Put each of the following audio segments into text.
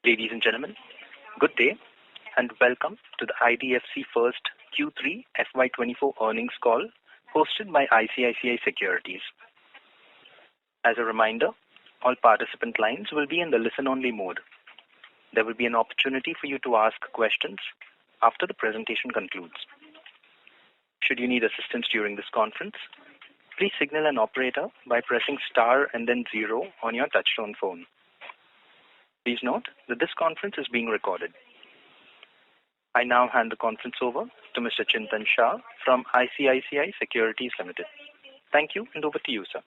Ladies and gentlemen, good day and welcome to the Idfc First Q3 FY24 earnings call hosted by ICICI Securities. As a reminder, all participant lines will be in the listen-only mode. There will be an opportunity for you to ask questions after the presentation concludes. Should you need assistance during this conference, please signal an operator by pressing star and then 0 on your touchtone phone. Please note that this conference is being recorded. I now hand the conference over to Mr. Chintan Shah from ICICI Securities Limited. Thank you, and over to you, sir.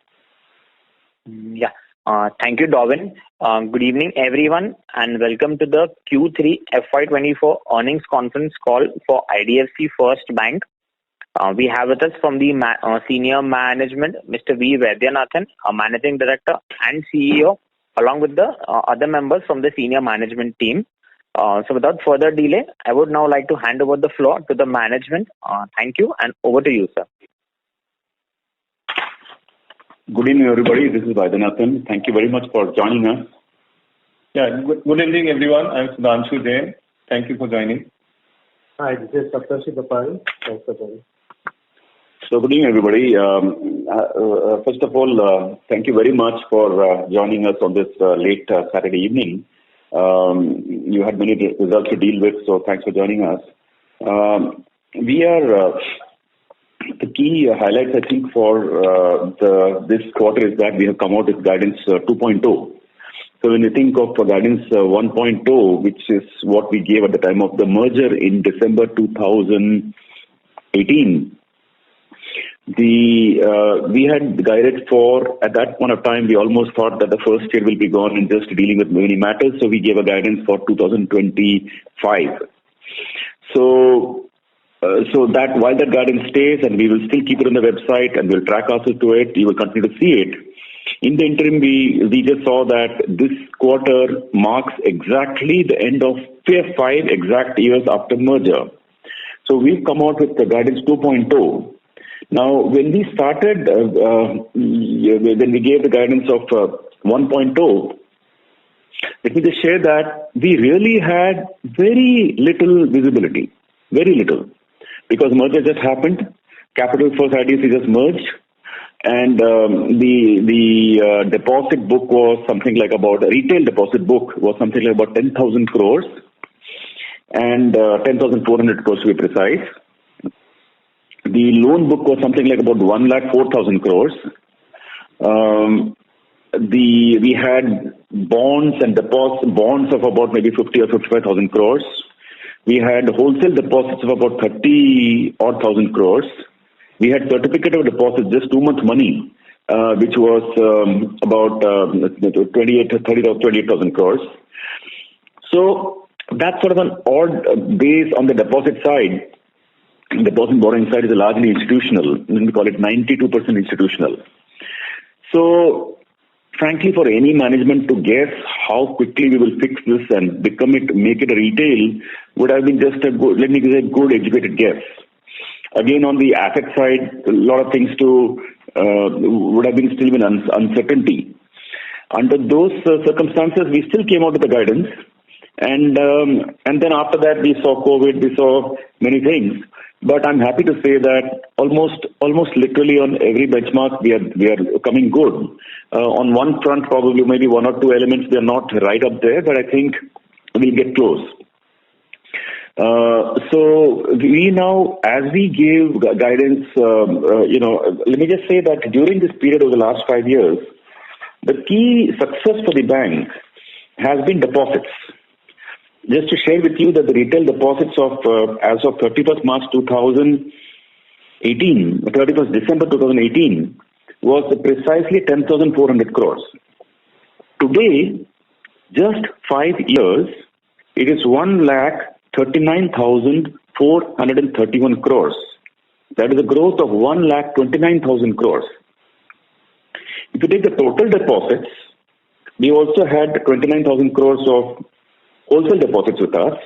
Thank you, Darwin. Good evening, everyone, and welcome to the Q3 FY24 earnings conference call for IDFC First Bank. We have with us from the senior management, Mr. V. Vaidyanathan, Managing Director and CEO, along with the other members from the senior management team. So without further delay, I would now like to hand over the floor to the management. Thank you, and over to you, sir. Good evening, everybody. This is Vaidyanathan. Thank you very much for joining us. Good evening, everyone. I'm Sudhanshu Jain. Thank you for joining. Hi, this is Saptarshi Gopal. Thanks for joining. So good evening, everybody. First of all, thank you very much for joining us on this late Saturday evening. You had many results to deal with, so thanks for joining us. The key highlights, I think, for this quarter is that we have come out with guidance 2.0. So when you think of guidance 1.0, which is what we gave at the time of the merger in December 2018, we had guided for, at that point of time, we almost thought that the first year will be gone in just dealing with many matters, so we gave a guidance for 2025. So that while that guidance stays, and we will still keep it on the website and we'll track ourselves to it, you will continue to see it. In the interim, we just saw that this quarter marks exactly the end of 5 exact years after merger. So we've come out with the guidance 2.0. Now, when we started, when we gave the guidance of 1.0, let me just share that we really had very little visibility, very little, because merger just happened. Capital First IDFC just merged, and the deposit book was something like about retail deposit book was something like about 10,000 crores and 10,400 crores to be precise. The loan book was something like about 1,04,000 crores. We had bonds and deposits, bonds of about maybe 50 or 55,000 crores. We had wholesale deposits of about 30,000 crores. We had certificate of deposit, just 2 months money, which was about 28,000 crores. So that's sort of an odd base on the deposit side. The deposit borrowing side is largely institutional. We call it 92% institutional. So, frankly, for any management to guess how quickly we will fix this and make it a retail would have been just a good, let me say, good educated guess. Again, on the asset side, a lot of things would have been still been uncertainty. Under those circumstances, we still came out with the guidance. And then after that, we saw COVID, we saw many things. But I'm happy to say that almost literally on every benchmark, we are coming good. On one front, probably maybe 1 or 2 elements, we are not right up there, but I think we'll get close. So we now, as we give guidance, let me just say that during this period of the last 5 years, the key success for the bank has been deposits. Just to share with you that the retail deposits of as of 31st March 2018, 31st December 2018, was precisely 10,400 crores. Today, just 5 years, it is 1,39,431 crores. That is a growth of 1,29,000 crores. If you take the total deposits, we also had 29,000 crores of wholesale deposits with us.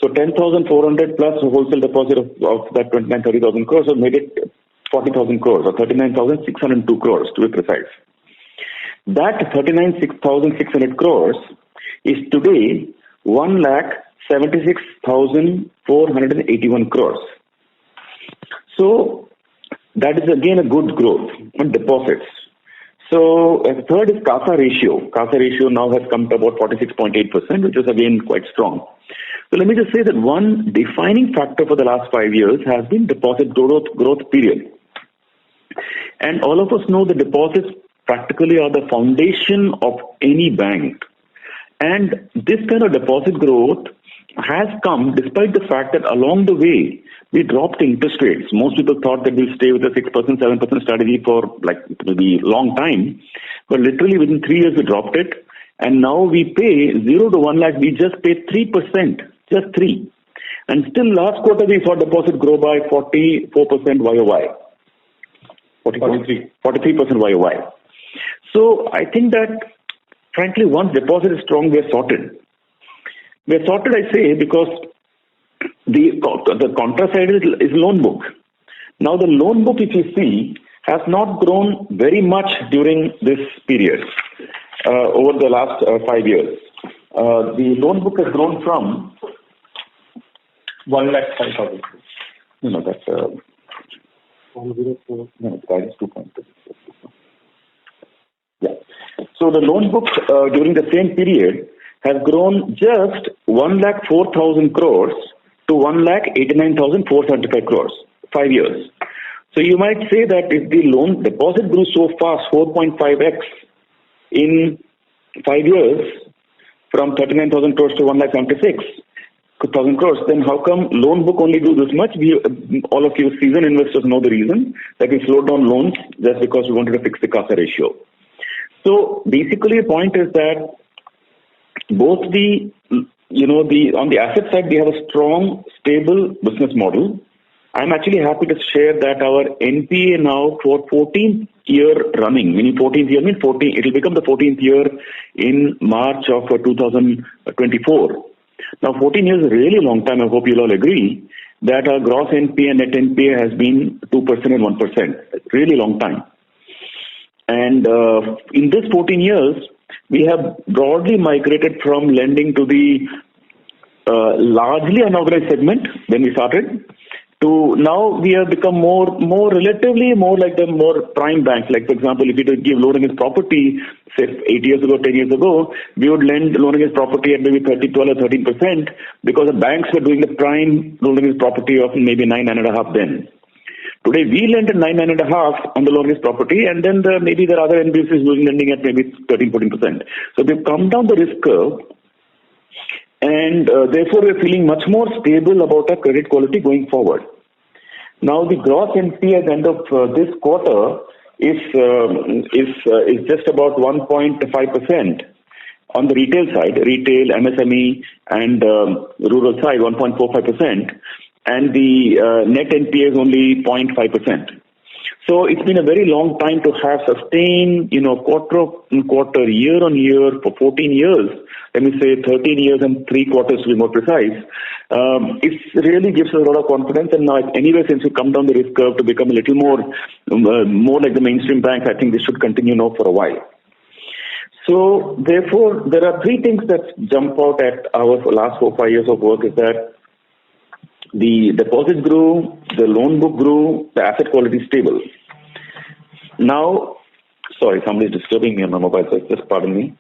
So 10,400 plus wholesale deposit of that 29,30,000 crores, so made it 40,000 crores or 39,602 crores to be precise. That 39,600 crores is today 1,76,481 crores. So that is again a good growth on deposits. So third is CASA ratio. CASA ratio now has come to about 46.8%, which is again quite strong. So let me just say that one defining factor for the last 5 years has been deposit growth period. And all of us know the deposits practically are the foundation of any bank. And this kind of deposit growth has come despite the fact that along the way, we dropped interest rates. Most people thought that we'll stay with a 6%, 7% strategy for maybe long time. But literally within 3 years, we dropped it. And now we pay 0 to 1 lakh, we just pay 3%, just 3. And still last quarter, we saw deposit grow by 44% YOY. 43% YOY. So I think that, frankly, once deposit is strong, we are sorted. We are sorted, I say, because the contra side is loan book. Now, the loan book, if you see, has not grown very much during this period, over the last 5 years. The loan book has grown from 1,05,000. No, that's 104. No, that is 2.2. Yeah. So the loan book during the same period has grown just 1,04,000 crores to 1,89,475 crores, 5 years. So you might say that if the loan deposit grew so fast, 4.5x in 5 years, from 39,000 crores to 1,76,000 crores, then how come loan book only grew this much? All of you seasoned investors know the reason, that we slowed down loans just because we wanted to fix the CASA ratio. So basically the point is that both on the asset side, we have a strong, stable business model. I'm actually happy to share that our NPA now for 14th year running, meaning 14th year, it will become the 14th year in March of 2024. Now 14 years is a really long time. I hope you'll all agree that our gross NPA and net NPA has been 2% and 1%. Really long time. And in this 14 years, we have broadly migrated from lending to the largely unorganized segment when we started, to now we have become relatively more like the more prime banks. Like, for example, if you give loan against property, say 8 years ago, 10 years ago, we would lend loan against property at maybe 12 or 13% because the banks were doing the prime loan against property of maybe 9.5 then. Today, we lend at 9.5 on the loan against property, and then maybe there are other NBFCs doing lending at maybe 13, 14%. So we've come down the risk curve, and therefore we're feeling much more stable about our credit quality going forward. Now, the gross NPA at the end of this quarter is just about 1.5%. On the retail side, retail, MSME, and rural side, 1.45%. And the net NPA is only 0.5%. So it's been a very long time to have sustained, quarter, year on year for 14 years. Let me say 13 years and 3 quarters to be more precise. It really gives us a lot of confidence. And now, anyway, since we come down the risk curve to become a little more like the mainstream banks, I think this should continue now for a while. So therefore, there are 3 things that jump out at our last 4-5 years of work is that the deposit grew, the loan book grew, the asset quality is stable. Now, sorry, somebody is disturbing me on my mobile, so just pardon me.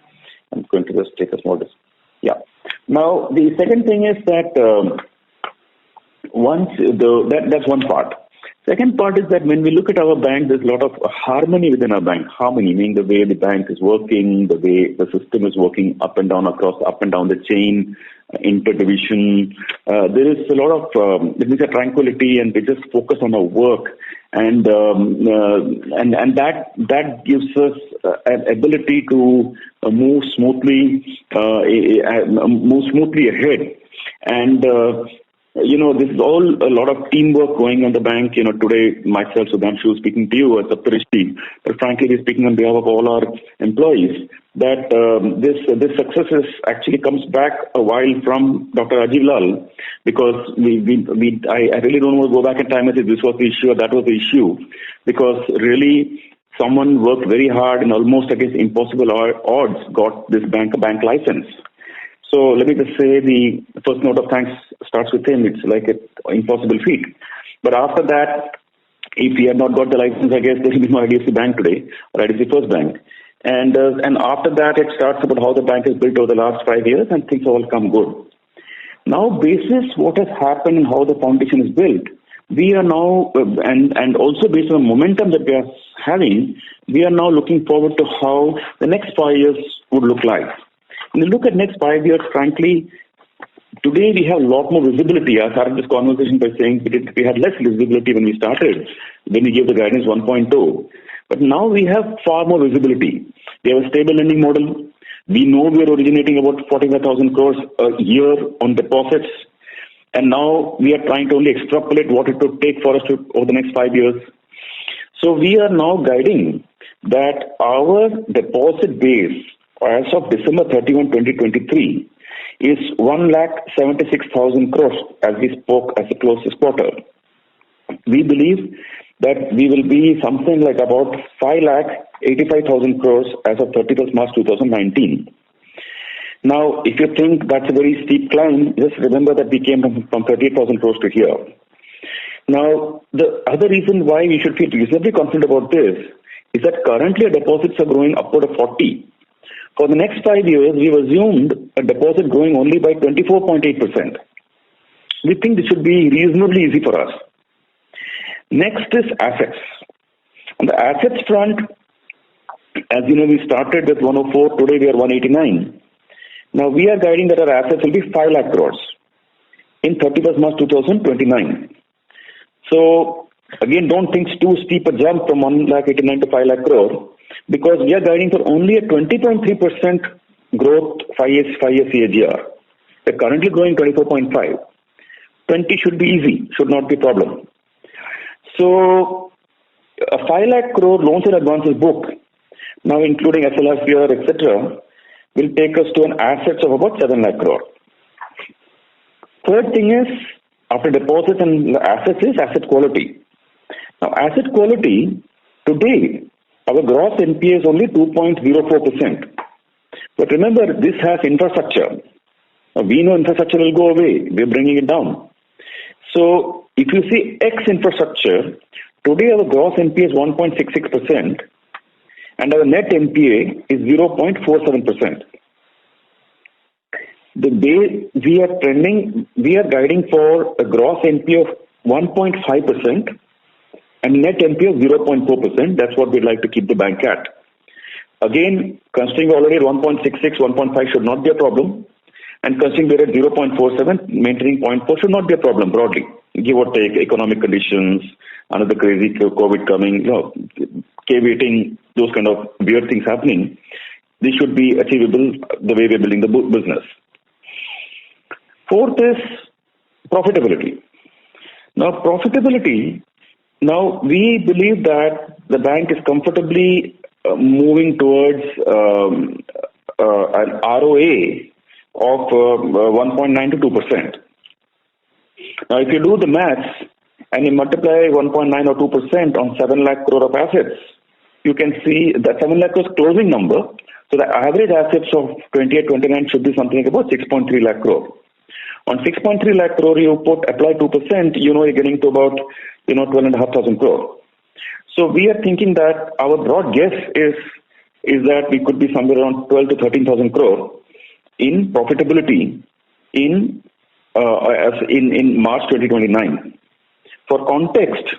I'm going to just take a small distance. Yeah. Now, the second thing is that that's one part. Second part is that when we look at our bank, there's a lot of harmony within our bank. Harmony meaning the way the bank is working, the way the system is working up and down the chain, interdivision. There is a lot of tranquility, and we just focus on our work, and that gives us an ability to move smoothly ahead. And this is all a lot of teamwork going on the bank. Today, myself, Sudhanshu, speaking to you as a Saptarishi, but frankly, we're speaking on behalf of all our employees, that this success actually comes back a while from Dr. Rajiv Lal, because I really don't want to go back in time and say this was the issue or that was the issue, because really someone worked very hard and almost against impossible odds got this bank a bank license. So let me just say the first note of thanks starts with him. It's like an impossible feat. But after that, if he had not got the license, I guess there will be no IDFC Bank today, or IDFC First Bank. And after that, it starts about how the bank is built over the last 5 years, and things all come good. Now, basis what has happened and how the foundation is built, we are now, and also based on the momentum that we are having, we are now looking forward to how the next 5 years would look like. When you look at next 5 years, frankly, today we have a lot more visibility. I started this conversation by saying we had less visibility when we started, when we gave the guidance 1.2. But now we have far more visibility. We have a stable lending model. We know we are originating about 45,000 crores a year on deposits. And now we are trying to only extrapolate what it would take for us to over the next 5 years. So we are now guiding that our deposit base as of December 31, 2023 is 1,76,000 crores as we spoke as the closest quarter. We believe that we will be something like about 5,85,000 crores as of 31st March 2019. Now, if you think that's a very steep climb, just remember that we came from 38,000 crores to here. Now, the other reason why we should feel reasonably confident about this is that currently our deposits are growing upward of 40. For the next 5 years, we've assumed a deposit growing only by 24.8%. We think this should be reasonably easy for us. Next is assets. On the assets front, as you know, we started with 104, today we are 189. Now we are guiding that our assets will be 5 lakh crores in 31st March 2029. So again, don't think it's too steep a jump from 1,89,000 to 5 lakh crore, because we are guiding for only a 20.3% growth 5 years CAGR. We're currently growing 24.5. 20 should be easy, should not be a problem. So a 5 lakh crore loans and advances book, now including SLR, etc., will take us to an assets of about 7 lakh crore. Third thing is, after deposits and assets, is asset quality. Now, asset quality, today, our gross NPA is only 2.04%. But remember, this has infrastructure. Now, we know infrastructure will go away. We're bringing it down. So, if you see X infrastructure, today our gross NPA is 1.66%. And our net NPA is 0.47%. The way we are trending, we are guiding for a gross NPA of 1.5% and net NPA of 0.4%. That's what we'd like to keep the bank at. Again, considering already 1.66, 1.5 should not be a problem. And considering we're at 0.47, maintaining 0.4 should not be a problem broadly. Give or take economic conditions, another crazy COVID coming, caveating, those kind of weird things happening, this should be achievable the way we're building the business. Fourth is profitability. Now, profitability, now we believe that the bank is comfortably moving towards an ROA of 1.9 to 2%. Now, if you do the maths and you multiply 1.9 or 2% on 7 lakh crore of assets, you can see that 7 lakh crore closing number. So the average assets of 28-29 should be something like about 6.3 lakh crore. On 6.3 lakh crore, you apply 2%, you're getting to about 12,500 crore. So we are thinking that our broad guess is that we could be somewhere around 12 to 13,000 crore in profitability in March 2029. For context,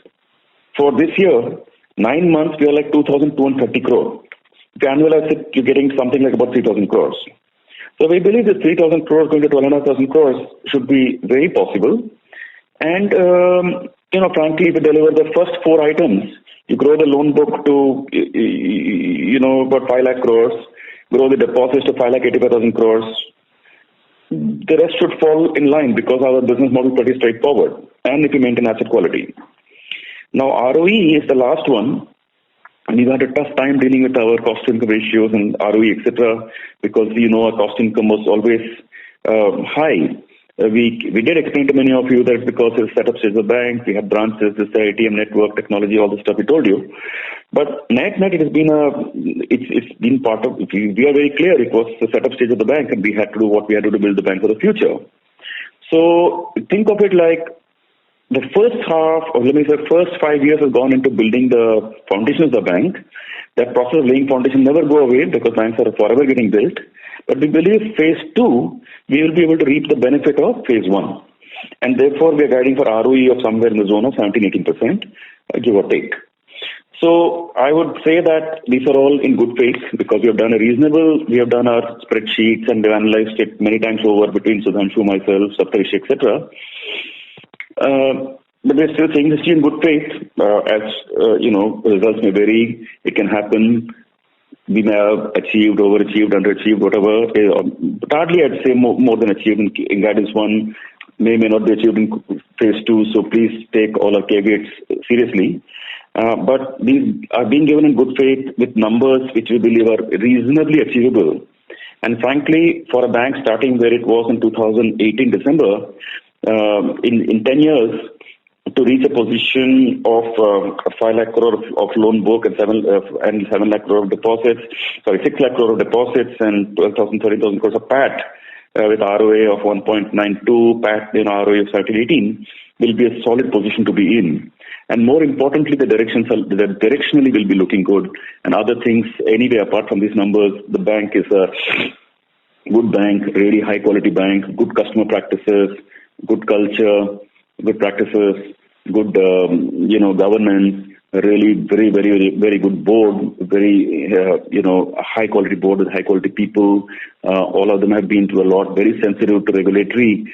for this year, 9 months, we are like 2,230 crore. If you annualize it, you're getting something like about 3,000 crores. So we believe that 3,000 crores going to 12,500 crores should be very possible. And, frankly, if you deliver the first 4 items, you grow the loan book to, about 5 lakh crores, grow the deposits to 5,85,000 crores. The rest should fall in line because our business model is pretty straightforward. And if you maintain asset quality. Now, ROE is the last one. And we've had a tough time dealing with our cost-to-income ratios and ROE, etc., because our cost-income was always high. We did explain to many of you that it's because it's setup stage of the bank, we have branches, this ATM network, technology, all the stuff we told you. But net, it has been it's been part of. We are very clear. It was the setup stage of the bank, and we had to do what we had to do to build the bank for the future. So think of it like the first half, or let me say, first 5 years has gone into building the foundations of the bank. That process of laying foundation never go away because banks are forever getting built. But we believe phase 2, we will be able to reap the benefit of phase 1. And therefore, we are guiding for ROE of somewhere in the zone of 17-18%, give or take. So I would say that these are all in good faith because we have done our spreadsheets and we have analyzed it many times over between Sudhanshu, myself, Saptarishi, etc. But we're still saying this in good faith. Results may vary. It can happen. We may have achieved, overachieved, underachieved, whatever. But hardly I'd say more than achieved in guidance 1. May not be achieved in phase 2. So please take all our caveats seriously. But these are being given in good faith with numbers which we believe are reasonably achievable. And frankly, for a bank starting where it was in 2018 December, in 10 years, to reach a position of 5 lakh crore of loan book and 7 lakh crore of deposits, 6 lakh crore of deposits and 12,000, 13,000 crores of PAT with ROA of 1.92, PAT in ROA of 18 will be a solid position to be in. And more importantly, the directionally will be looking good. And other things, anyway, apart from these numbers, the bank is a good bank, really high quality bank, good customer practices, good culture, good practices, good governance, really very, very, very good board, very high quality board with high quality people. All of them have been through a lot, very sensitive to regulatory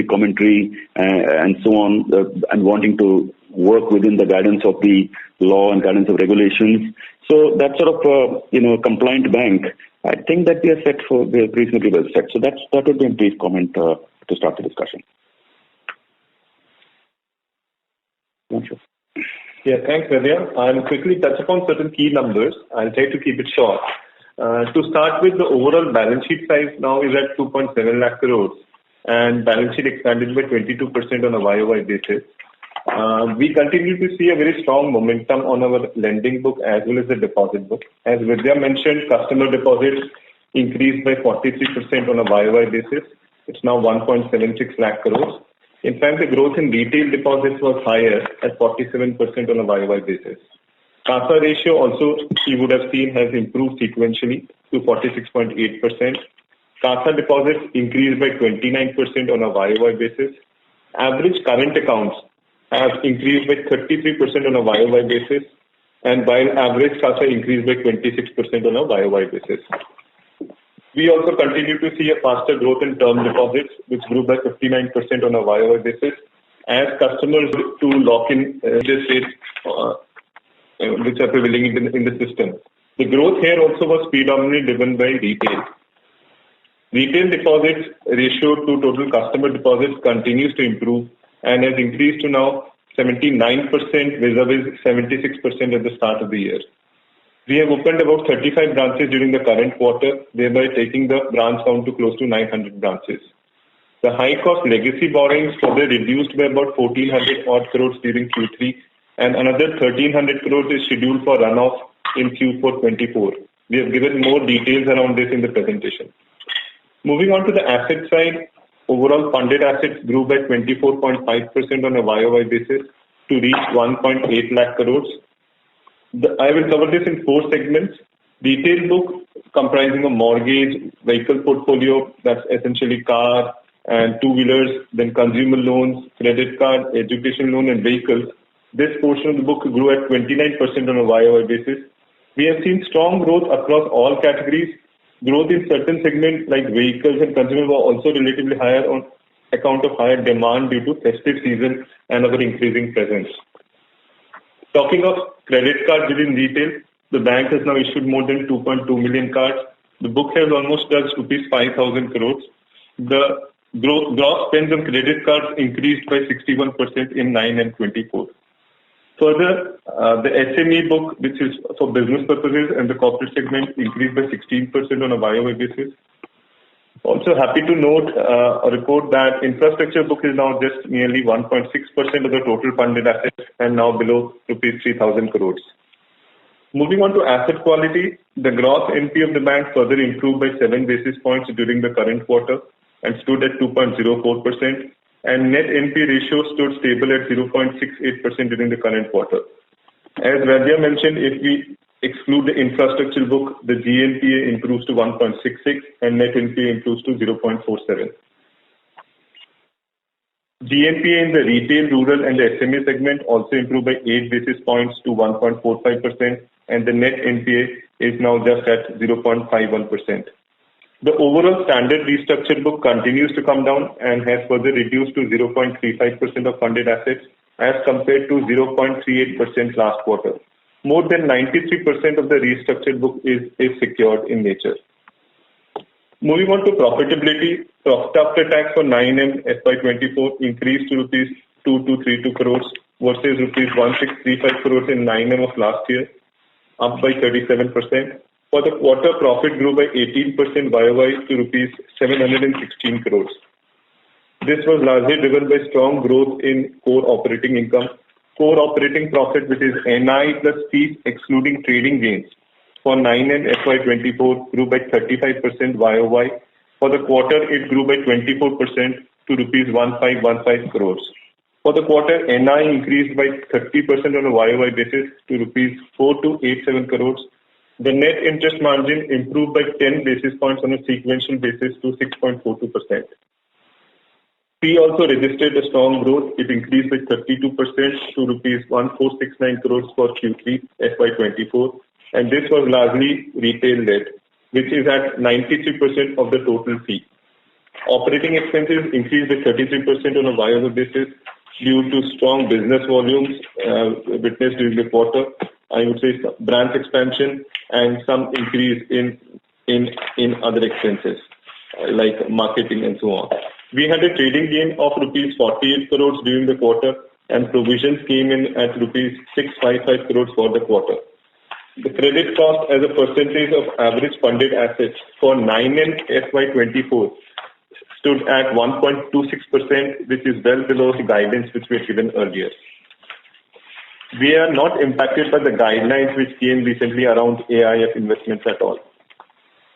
commentary and so on, and wanting to work within the guidance of the law and guidance of regulations. So that sort of compliant bank, I think that we are set for, we are reasonably well set. So that would be a brief comment to start the discussion. Sure. Yeah, thanks, Vaidya. I'll quickly touch upon certain key numbers. I'll try to keep it short. To start with, the overall balance sheet size now is at 2.7 lakh crores and balance sheet expanded by 22% on a YOY basis. We continue to see a very strong momentum on our lending book as well as the deposit book. As Vidya mentioned, customer deposits increased by 43% on a YOY basis. It's now 1.76 lakh crores. In fact, the growth in retail deposits was higher at 47% on a YOY basis. CASA ratio also, you would have seen, has improved sequentially to 46.8%. CASA deposits increased by 29% on a YOY basis. Average current accounts have increased by 33% on a YOY basis, and while average CASA increased by 26% on a YOY basis. We also continue to see a faster growth in term deposits, which grew by 59% on a YOY basis, as customers to lock in interest rates which are prevailing in the system. The growth here also was predominantly driven by retail. Retail deposits ratio to total customer deposits continues to improve and has increased to now 79% vis-a-vis 76% at the start of the year. We have opened about 35 branches during the current quarter, thereby taking the branch count to close to 900 branches. The high-cost legacy borrowings further reduced by about 1,400 odd crores during Q3, and another 1,300 crores is scheduled for runoff in Q4 24. We have given more details around this in the presentation. Moving on to the asset side, overall funded assets grew by 24.5% on a YOY basis to reach 1.8 lakh crores. I will cover this in 4 segments. Retail book comprising a mortgage, vehicle portfolio, that's essentially car and two-wheelers, then consumer loans, credit card, education loan and vehicles. This portion of the book grew at 29% on a YOY basis. We have seen strong growth across all categories. Growth in certain segments like vehicles and consumer were also relatively higher on account of higher demand due to festive season and our increasing presence. Talking of credit cards within retail, the bank has now issued more than 2.2 million cards. The book has almost touched rupees 5,000 crores. The gross spends on credit cards increased by 61% in 9 and 24. Further, the SME book, which is for business purposes, and the corporate segment increased by 16% on a YOY basis. Also happy to note or report that infrastructure book is now just nearly 1.6% of the total funded assets and now below rupees 3,000 crores. Moving on to asset quality, the gross NP of the bank further improved by 7 basis points during the current quarter and stood at 2.04%, and net NP ratio stood stable at 0.68% during the current quarter. As Vaidya mentioned, if we exclude the infrastructure book, the GNPA improves to 1.66 and net NPA improves to 0.47. GNPA in the retail, rural and the SME segment also improved by 8 basis points to 1.45%, and the net NPA is now just at 0.51%. The overall standard restructured book continues to come down and has further reduced to 0.35% of funded assets as compared to 0.38% last quarter. More than 93% of the restructured book is secured in nature. Moving on to profitability, profit after tax for 9M FY24 increased to rupees 2232 crores versus rupees 1635 crores in 9M of last year, up by 37%. For the quarter, profit grew by 18% YOY to rupees 716 crores. This was largely driven by strong growth in core operating income. Core operating profit, which is NI plus fees excluding trading gains, for 9M FY24 grew by 35% YOY. For the quarter, it grew by 24% to rupees 1515 crores. For the quarter, NI increased by 30% on a YOY basis to rupees 4287 crores. The net interest margin improved by 10 basis points on a sequential basis to 6.42%. Fee also registered a strong growth. It increased by 32% to rupees 1469 crores for Q3 FY24, and this was largely retail-led, which is at 93% of the total fee. Operating expenses increased by 33% on a YOY basis due to strong business volumes witnessed during the quarter. I would say branch expansion and some increase in other expenses like marketing and so on. We had a trading gain of rupees 48 crores during the quarter, and provisions came in at rupees 655 crores for the quarter. The credit cost as a percentage of average funded assets for 9M FY24 stood at 1.26%, which is well below the guidance which we had given earlier. We are not impacted by the guidelines which came recently around AIF investments at all.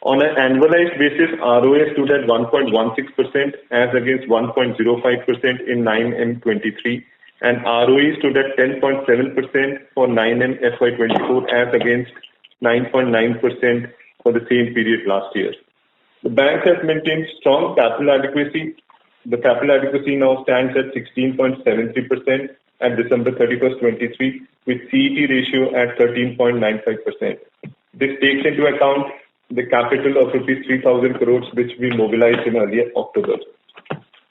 On an annualized basis, ROA stood at 1.16% as against 1.05% in 9M23, and ROE stood at 10.7% for 9M FY24 as against 9.9% for the same period last year. The bank has maintained strong capital adequacy. The capital adequacy now stands at 16.73% at December 31st, 23, with CET ratio at 13.95%. This takes into account the capital of rupees 3,000 crores which we mobilized in earlier October.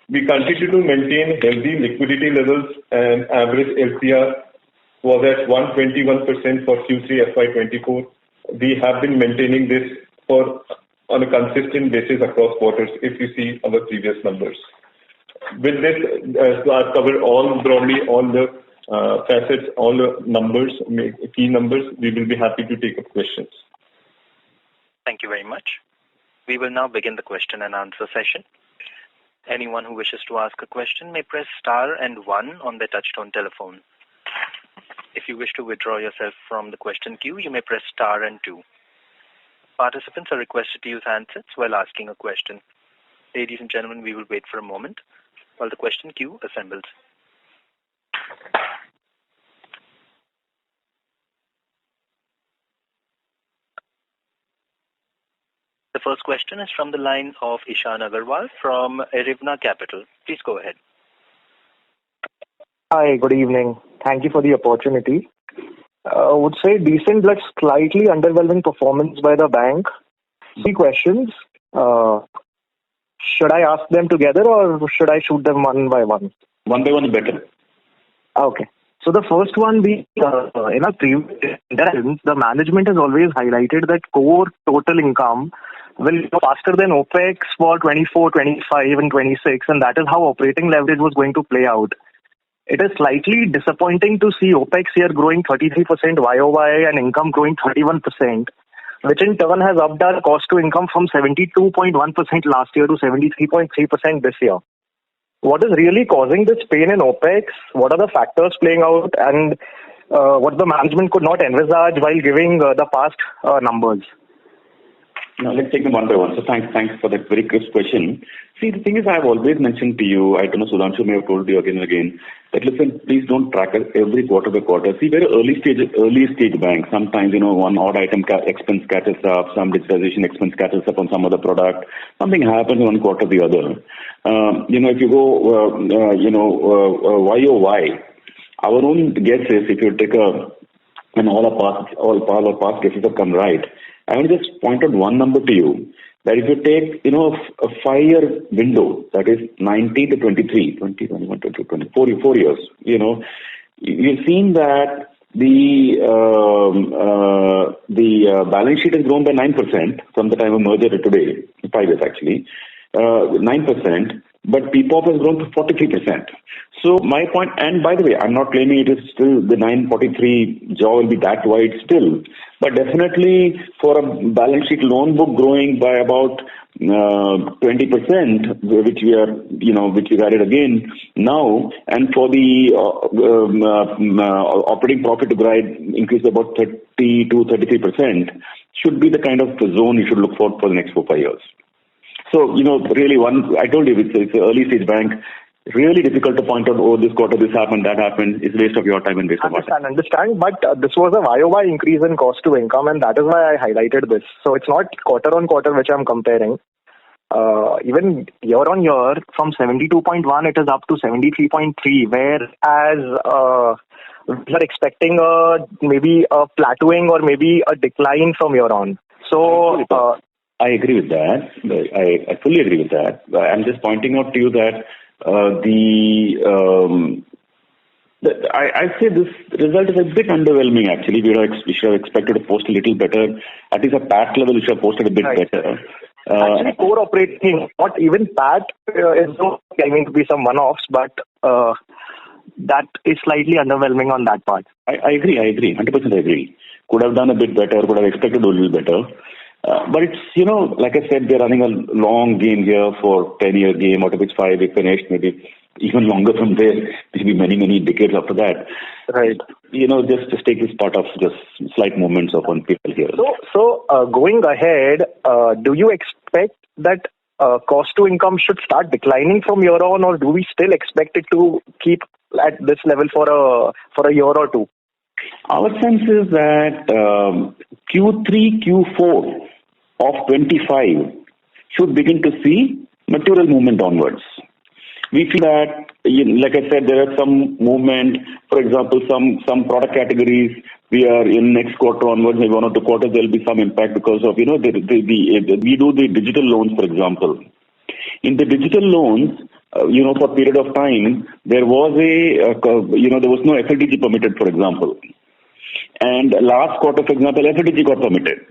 We continue to maintain healthy liquidity levels, and average LCR was at 121% for Q3 FY24. We have been maintaining this on a consistent basis across quarters if you see our previous numbers. With this, I've covered broadly all the facets, all the numbers, key numbers. We will be happy to take up questions. Thank you very much. We will now begin the question and answer session. Anyone who wishes to ask a question may press star and 1 on their touchtone telephone. If you wish to withdraw yourself from the question queue, you may press star and 2. Participants are requested to use handsets while asking a question. Ladies and gentlemen, we will wait for a moment while the question queue assembles. The first question is from the line of Ishan Agarwal from Erivna Capital. Please go ahead. Hi, good evening. Thank you for the opportunity. I would say decent but slightly underwhelming performance by the bank. 3 questions. Should I ask them together or should I shoot them one by one? One by one is better. Okay. So the first one being, in our previous interactions, the management has always highlighted that core total income will go faster than OPEX for 24, 25 and 26, and that is how operating leverage was going to play out. It is slightly disappointing to see OPEX here growing 33% YOY and income growing 31%. which in turn has upped our cost to income from 72.1% last year to 73.3% this year. What is really causing this pain in OPEX? What are the factors playing out, and what the management could not envisage while giving the past numbers? Now, let's take them one by one. So thanks for that very crisp question. See, the thing is, I've always mentioned to you, I don't know, Sudhanshu may have told you again and again, that listen, please don't track us every quarter by quarter. See, we're early stage bank. Sometimes, one odd item expense catches up, some digitization expense catches up on some other product. Something happens one quarter or the other. If you go, YOY, our own guess is if you take all our past cases have come right. I will just point out one number to you, that if you take, a 5-year window, that is 19 to 23, 20, 21, 22, 24, 4 years, you've seen that the balance sheet has grown by 9% from the time of merger to today, 5 years actually, 9%, but PPOP has grown to 43%. So my point, and by the way, I'm not claiming it is still the 943 jaw will be that wide still, but definitely for a balance sheet loan book growing by about 20%, which we added again now, and for the operating profit to increase by about 30 to 33%, should be the kind of zone you should look for the next 4-5 years. So, really I told you, it's an early stage bank. Really difficult to point out, this quarter this happened, that happened. It's waste of your time and waste of our time. Understand, but this was a YOY increase in cost to income, and that is why I highlighted this. So it's not quarter on quarter which I'm comparing. Even year on year, from 72.1, it is up to 73.3, whereas we are expecting maybe a plateauing or maybe a decline from year on. So I agree with that. I fully agree with that. I'm just pointing out to you that I'd say this result is a bit underwhelming actually. We should have expected to post a little better. At least at PAT level, we should have posted a bit better. Actually, core operating, not even PAT is claiming to be some one-offs, but that is slightly underwhelming on that part. I agree. 100% I agree. Could have done a bit better, could have expected to do a little better. But it's, like I said, they're running a long game here for 10-year game, out of which 5 we finished, maybe even longer from there. It will be many, many decades after that. Right. Just take this part of just slight moments of on people here. So going ahead, do you expect that cost to income should start declining from year on, or do we still expect it to keep at this level for a year or two? Our sense is that Q3, Q4 of 25 should begin to see material movement onwards. We feel that, like I said, there are some movement. For example, some product categories, we are in next quarter onwards, maybe 1 or 2 quarters, there will be some impact because of, we do the digital loans, for example. In the digital loans, for a period of time, there was there was no FLDG permitted, for example. And last quarter, for example, FLDG got permitted.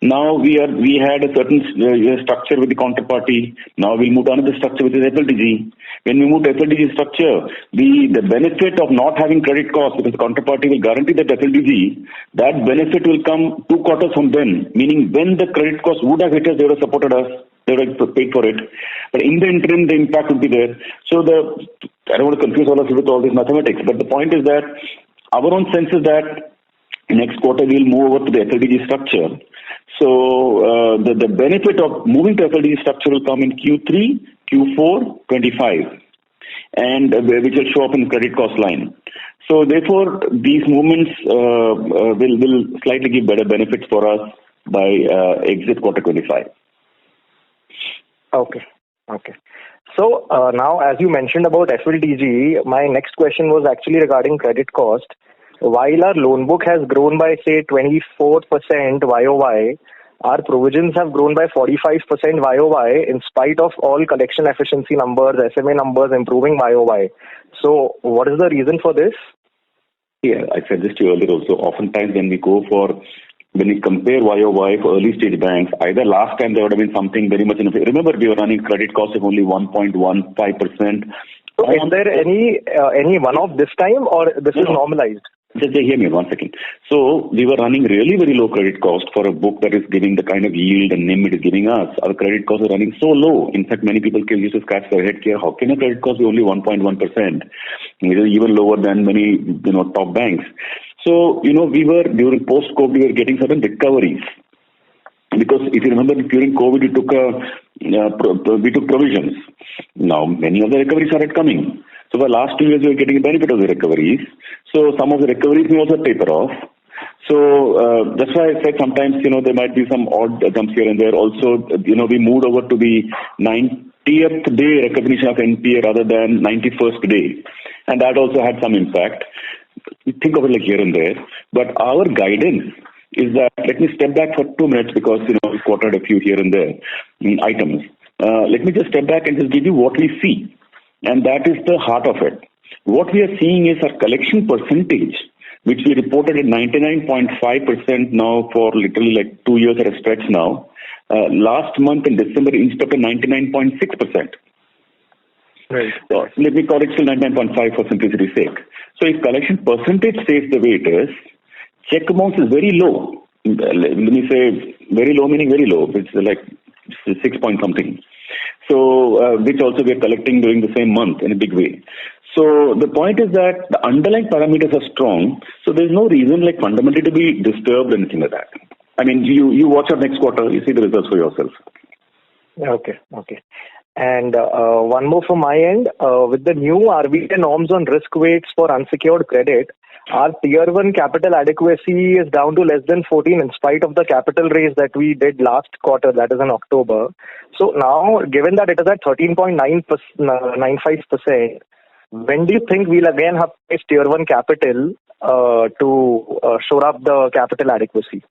Now we had a certain structure with the counterparty. Now we'll move to another structure which is FLDG. When we move to FLDG structure, the benefit of not having credit costs, because the counterparty will guarantee that FLDG, that benefit will come 2 quarters from then. Meaning when the credit costs would have hit us, they would have supported us. They would have paid for it. But in the interim, the impact would be there. So I don't want to confuse all of you with all this mathematics, but the point is that our own sense is that next quarter we'll move over to the FLDG structure. So the benefit of moving to FLDG structure will come in Q3, Q4, 25, and which will show up in the credit cost line. So therefore, these movements will slightly give better benefits for us by exit quarter 25. Okay. So now, as you mentioned about FLDG, my next question was actually regarding credit cost. While our loan book has grown by, say, 24% YOY, our provisions have grown by 45% YOY in spite of all collection efficiency numbers, SMA numbers improving YOY. So what is the reason for this? Yeah, I said this to you earlier also. Oftentimes when we compare YOY for early stage banks, either last time there would have been something very much remember we were running credit costs of only 1.15%. So is there any one-off this time, or this is normalized? Just hear me 1 second. So we were running really very low credit cost for a book that is giving the kind of yield and NIM it is giving us. Our credit costs are running so low. In fact, many people used to scratch their head here. How can a credit cost be only 1.1%? Which is even lower than many top banks. So we were during post-COVID we were getting certain recoveries. Because if you remember during COVID we took provisions. Now many of the recoveries started coming. So for the last 2 years we were getting the benefit of the recoveries. So some of the recoveries may also taper off. So that's why I said sometimes there might be some odd jumps here and there. Also we moved over to the 90th day recognition of NPA rather than 91st day, and that also had some impact. Think of it like here and there. But our guidance is that, let me step back for 2 minutes because we quoted a few here and there items. Let me just step back and just give you what we see, and that is the heart of it. What we are seeing is our collection percentage, which we reported at 99.5% now for literally like 2 years at a stretch now. Last month in December inched up to 99.6%. Right. So let me call it still 99.5 for simplicity's sake. So if collection percentage stays the way it is, check amounts is very low. Let me say very low meaning very low. It's like 6 point something. So which also we are collecting during the same month in a big way. So the point is that the underlying parameters are strong. So there's no reason like fundamentally to be disturbed or anything like that. I mean, you watch our next quarter, you see the results for yourself. Okay. And one more from my end. With the new RBI norms on risk weights for unsecured credit, our Tier 1 capital adequacy is down to less than 14 in spite of the capital raise that we did last quarter, that is in October. So now, given that it is at 13.95%, when do you think we'll again have Tier 1 capital to shore up the capital adequacy?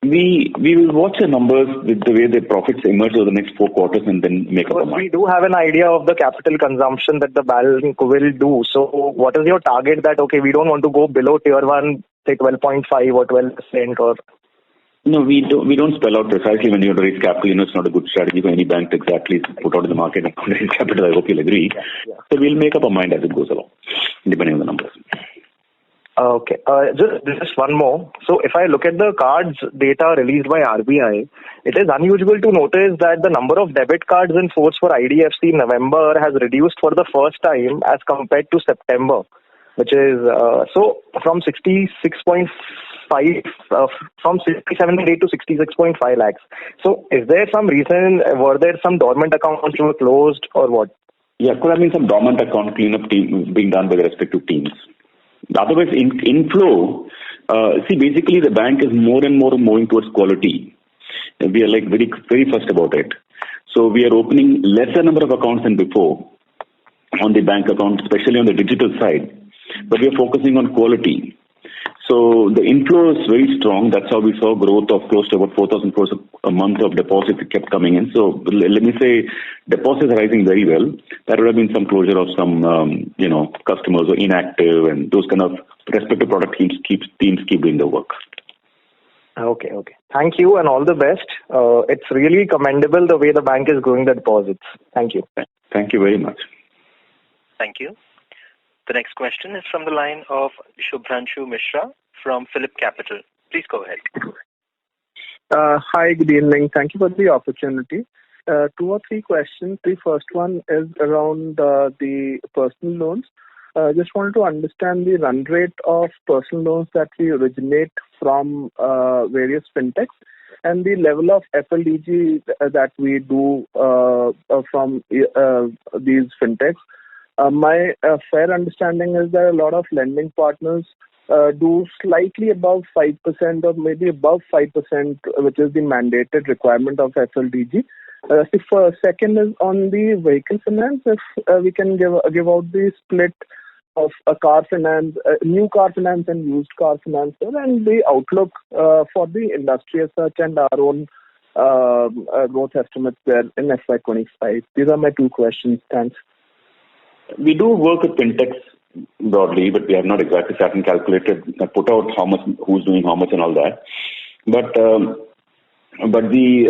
We will watch the numbers with the way the profits emerge over the next 4 quarters and then make up a mind. We do have an idea of the capital consumption that the bank will do. So what is your target that, okay, we don't want to go below Tier 1, say 12.5 or 12% or... No, we don't spell out precisely when you raise capital. It's not a good strategy for any bank to exactly put out in the market and raise capital. I hope you'll agree. Yeah. So we'll make up our mind as it goes along, depending on the numbers. Okay. Just one more. So if I look at the cards data released by RBI, it is unusual to notice that the number of debit cards in force for IDFC in November has reduced for the first time as compared to September, which is so from 66.5 from 67.8 to 66.5 lakhs. So is there some reason? Were there some dormant accounts which were closed or what? Yeah, could have been some dormant account cleanup team being done by the respective teams. Otherwise, inflow, basically the bank is more and more moving towards quality. We are like very, very first about it. So we are opening lesser number of accounts than before on the bank account, especially on the digital side. But we are focusing on quality. So the inflow is very strong. That's how we saw growth of close to about 4,000 crores a month of deposits that kept coming in. So let me say deposits are rising very well. There would have been some closure of some, customers who are inactive and those kind of respective product teams keep doing the work. Okay. Thank you and all the best. It's really commendable the way the bank is growing the deposits. Thank you. Thank you very much. Thank you. The next question is from the line of Shubhranshu Mishra from Phillip Capital. Please go ahead. Hi, good evening. Thank you for the opportunity. 2 or 3 questions. The first one is around the personal loans. Just wanted to understand the run rate of personal loans that we originate from various fintechs and the level of FLDG that we do from these fintechs. My fair understanding is that a lot of lending partners do slightly above 5% or maybe above 5%, which is the mandated requirement of FLDG. Second is on the vehicle finance, if we can give out the split of a car finance, new car finance and used car finance, and the outlook for the industry as such and our own growth estimates there in FY25. These are my 2 questions. Thanks. We do work with fintechs broadly, but we have not exactly sat and calculated, put out how much, who's doing how much and all that. But but let me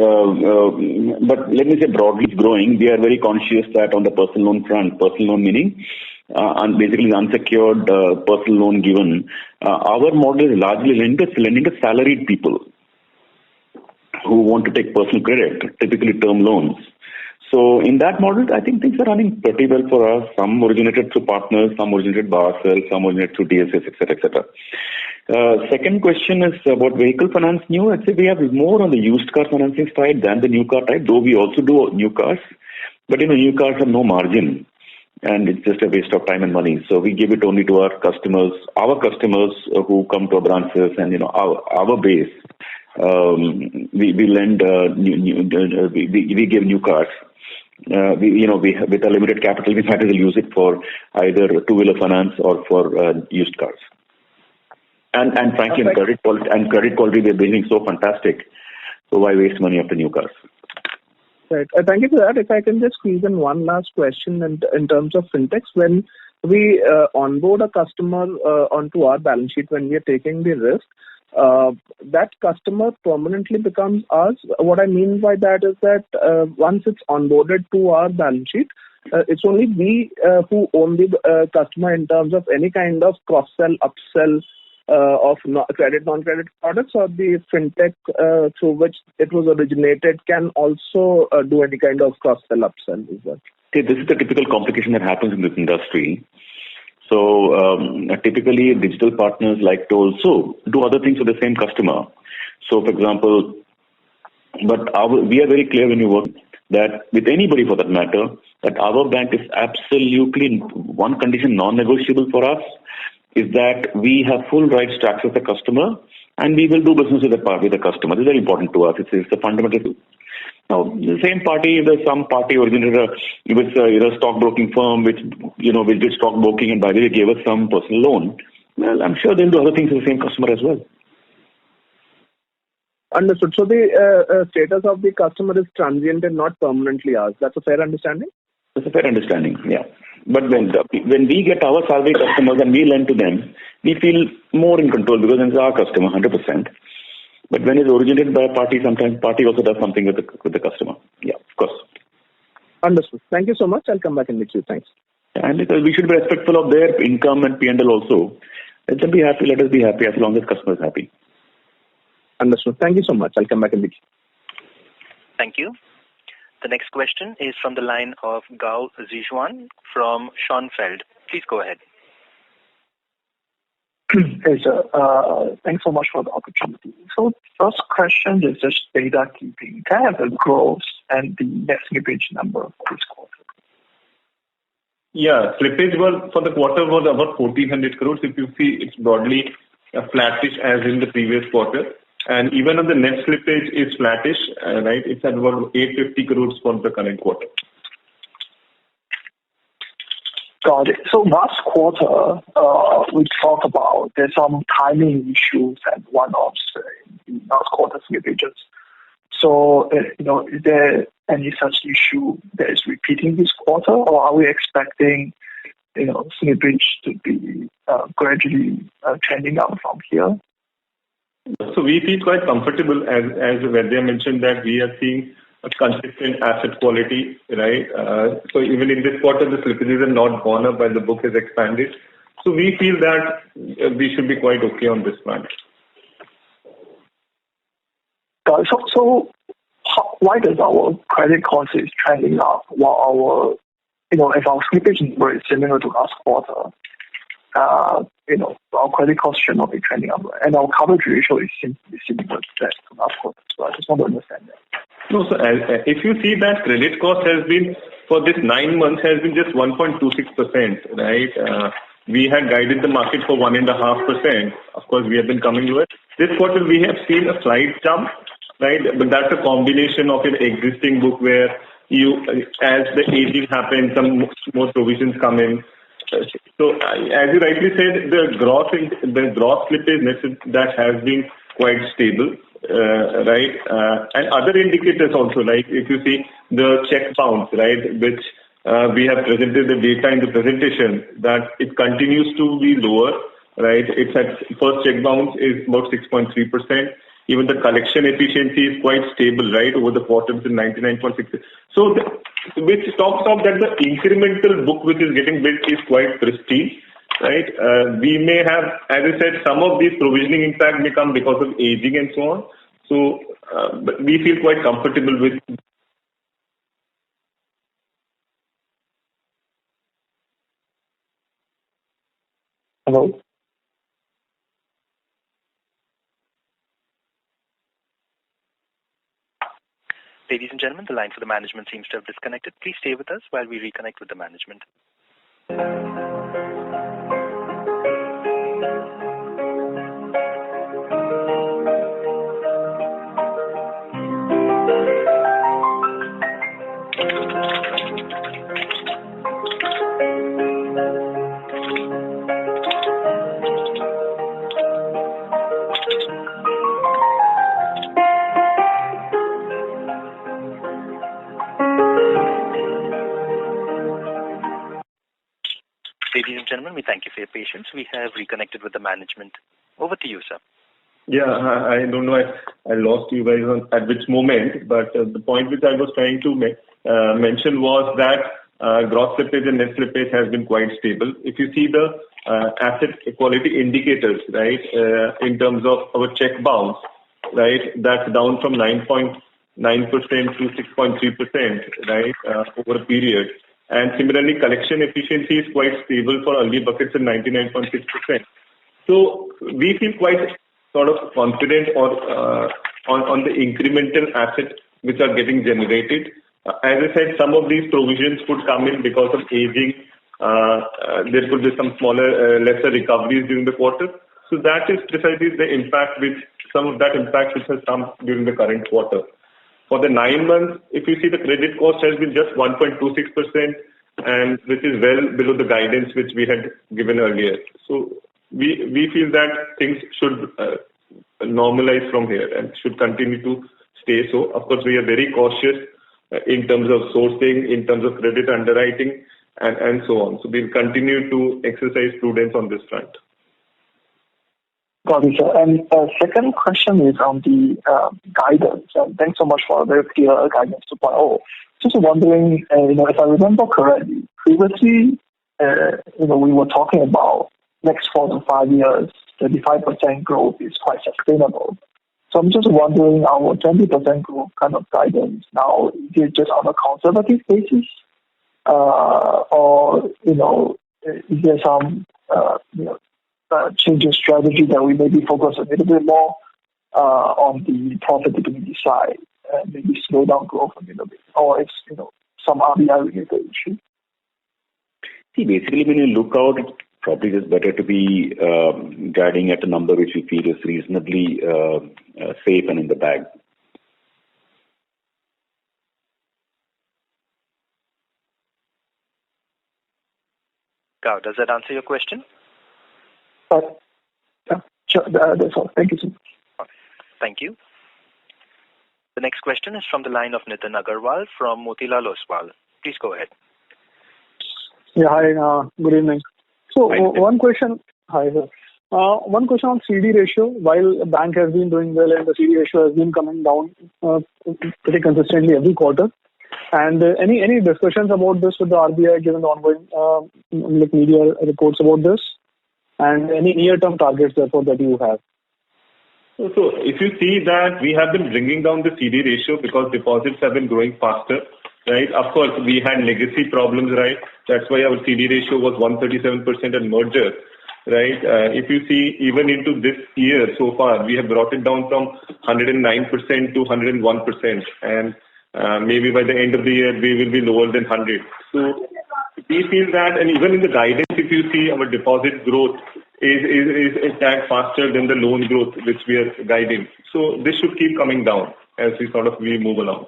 say broadly it's growing. We are very conscious that on the personal loan front, personal loan meaning basically unsecured personal loan given, our model is largely lending to salaried people who want to take personal credit, typically term loans. So in that model, I think things are running pretty well for us. Some originated through partners, some originated by ourselves, some originated through DSS, etc., etc. Second question is about vehicle finance new. I'd say we have more on the used car financing side than the new car type, though we also do new cars. But new cars have no margin, and it's just a waste of time and money. So we give it only to our customers who come to our branches and our base. We lend we give new cars. We with a limited capital, we might as well use it for either two-wheeler finance or for used cars. And frankly, credit quality we're building so fantastic. So why waste money after new cars? Right. Thank you for that. If I can just squeeze in one last question in terms of fintechs, when we onboard a customer onto our balance sheet, when we are taking the risk, that customer permanently becomes ours. What I mean by that is that once it's onboarded to our balance sheet, it's only we who own the customer in terms of any kind of cross-sell, upsell of credit, non-credit products, or the fintech through which it was originated can also do any kind of cross-sell, upsell as well. Okay, this is the typical complication that happens in this industry. So typically digital partners like to also do other things for the same customer. So for example, we are very clear when we work that with anybody for that matter, that our bank is absolutely one condition non-negotiable for us is that we have full rights to access the customer and we will do business with the customer. This is very important to us. It's a fundamental. Now, the same party, if there's some party originated with a stockbroking firm which did stockbroking and by the way gave us some personal loan, well, I'm sure they'll do other things with the same customer as well. Understood. So the status of the customer is transient and not permanently ours. That's a fair understanding? That's a fair understanding, yeah. But when we get our salary customers and we lend to them, we feel more in control because it's our customer, 100%. But when it's originated by a party, sometimes party also does something with the customer. Yeah, of course. Understood. Thank you so much. I'll come back and meet you. Thanks. And because we should be respectful of their income and P&L also. Let them be happy. Let us be happy as long as customer is happy. Understood. Thank you so much. I'll come back and meet you. Thank you. The next question is from the line of Gao Zijuan from Schonfeld. Please go ahead. Hey, sir. Thanks so much for the opportunity. So first question is just data keeping. Can I have the gross and the net slippage number for this quarter? Yeah, slippage for the quarter was about 1,400 crores. If you see, it's broadly flattish as in the previous quarter. And even on the net slippage is flattish, right? It's at about 850 crores for the current quarter. Got it. So last quarter, we talked about there's some timing issues and one-offs in last quarter slippages. So, is there any such issue that is repeating this quarter, or are we expecting, slippage to be gradually trending up from here? So we feel quite comfortable, as Vaidya mentioned, that we are seeing a consistent asset quality, right? So even in this quarter, the slippages have not gone up while the book has expanded. So we feel that we should be quite okay on this front. So why does our credit cost is trending up while if our slippage number is similar to last quarter? Our credit cost should not be trending up, and our coverage ratio is similar to that to last quarter. So I just want to understand that. No, so if you see that credit cost has been, for this 9 months, has been just 1.26%, right? We had guided the market for 1.5%. Of course, we have been coming to it. This quarter, we have seen a slight jump, right? But that's a combination of an existing book where as the aging happens, some more provisions come in. So as you rightly said, the gross slippage that has been quite stable, right? And other indicators also, like if you see the check bounce, right, which we have presented the data in the presentation, that it continues to be lower, right? It's at first check bounce is about 6.3%. Even the collection efficiency is quite stable, right, over the quarters in 99.6. So, which talks of that the incremental book which is getting built is quite pristine, right? We may have, as I said, some of these provisioning impact may come because of aging and so on. So, but we feel quite comfortable with. Hello? Ladies and gentlemen, the line for the management seems to have disconnected. Please stay with us while we reconnect with the management. Ladies and gentlemen, we thank you for your patience. We have reconnected with the management. Over to you, sir. Yeah, I don't know. I lost you guys at which moment, but the point which I was trying to mention was that gross slippage and net slippage has been quite stable. If you see the asset quality indicators, right, in terms of our check bounce, right, that's down from 9.9% to 6.3%, right, over a period. And similarly, collection efficiency is quite stable for early buckets at 99.6%. So we feel quite sort of confident on the incremental assets which are getting generated. As I said, some of these provisions could come in because of aging. There could be some smaller, lesser recoveries during the quarter. So that is precisely the impact some of that impact which has come during the current quarter. For the 9 months, if you see the credit cost has been just 1.26%, and which is well below the guidance which we had given earlier. So we feel that things should normalize from here and should continue to stay so. Of course, we are very cautious in terms of sourcing, in terms of credit underwriting, and so on. So we'll continue to exercise prudence on this front. Got it, sir. And second question is on the guidance. Thanks so much for a very clear guidance 2.0. Just wondering, if I remember correctly, previously, we were talking about next 4 to 5 years, 35% growth is quite sustainable. So I'm just wondering, our 20% growth kind of guidance now, is it just on a conservative basis? Or, is there some, change in strategy that we maybe focus a little bit more on the profitability side and maybe slow down growth a little bit, or it's some RBI related issue? See, basically, when you look out, it's probably just better to be guiding at a number which we feel is reasonably safe and in the bag. Gao, does that answer your question? Yeah, sure. That's all. Thank you, sir. Thank you. The next question is from the line of Nitin Agarwal from Motilal Oswal. Please go ahead. Yeah, hi. Good evening. So Hi. One question. Hi, sir. One question on CD ratio. While the bank has been doing well and the CD ratio has been coming down pretty consistently every quarter. And any discussions about this with the RBI given the ongoing media reports about this? And any near-term targets, therefore, that you have? So if you see that we have been bringing down the CD ratio because deposits have been growing faster, right? Of course, we had legacy problems, right? That's why our CD ratio was 137% at merger, right? If you see even into this year so far, we have brought it down from 109% to 101%. And maybe by the end of the year, we will be lower than 100. So we feel that, and even in the guidance, if you see our deposit growth is a tad faster than the loan growth which we are guiding. So this should keep coming down as we move along.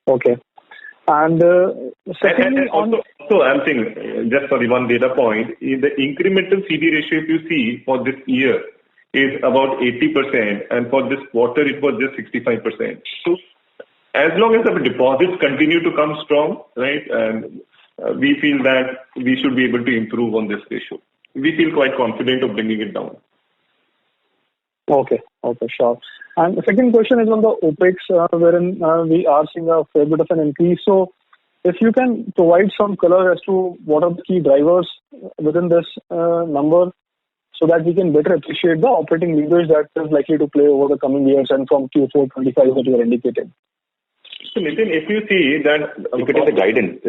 Okay. And secondly, also, I'm saying, just for the one data point, the incremental CD ratio, if you see for this year, is about 80%, and for this quarter, it was just 65%. So as long as our deposits continue to come strong, right, and we feel that we should be able to improve on this ratio. We feel quite confident of bringing it down. Okay. Okay, sure. And the second question is on the OpEx, wherein we are seeing a fair bit of an increase. So if you can provide some color as to what are the key drivers within this number, so that we can better appreciate the operating leverage that is likely to play over the coming years and from Q4 25 that you are indicating. So Nitin, if you see that you could take the guidance,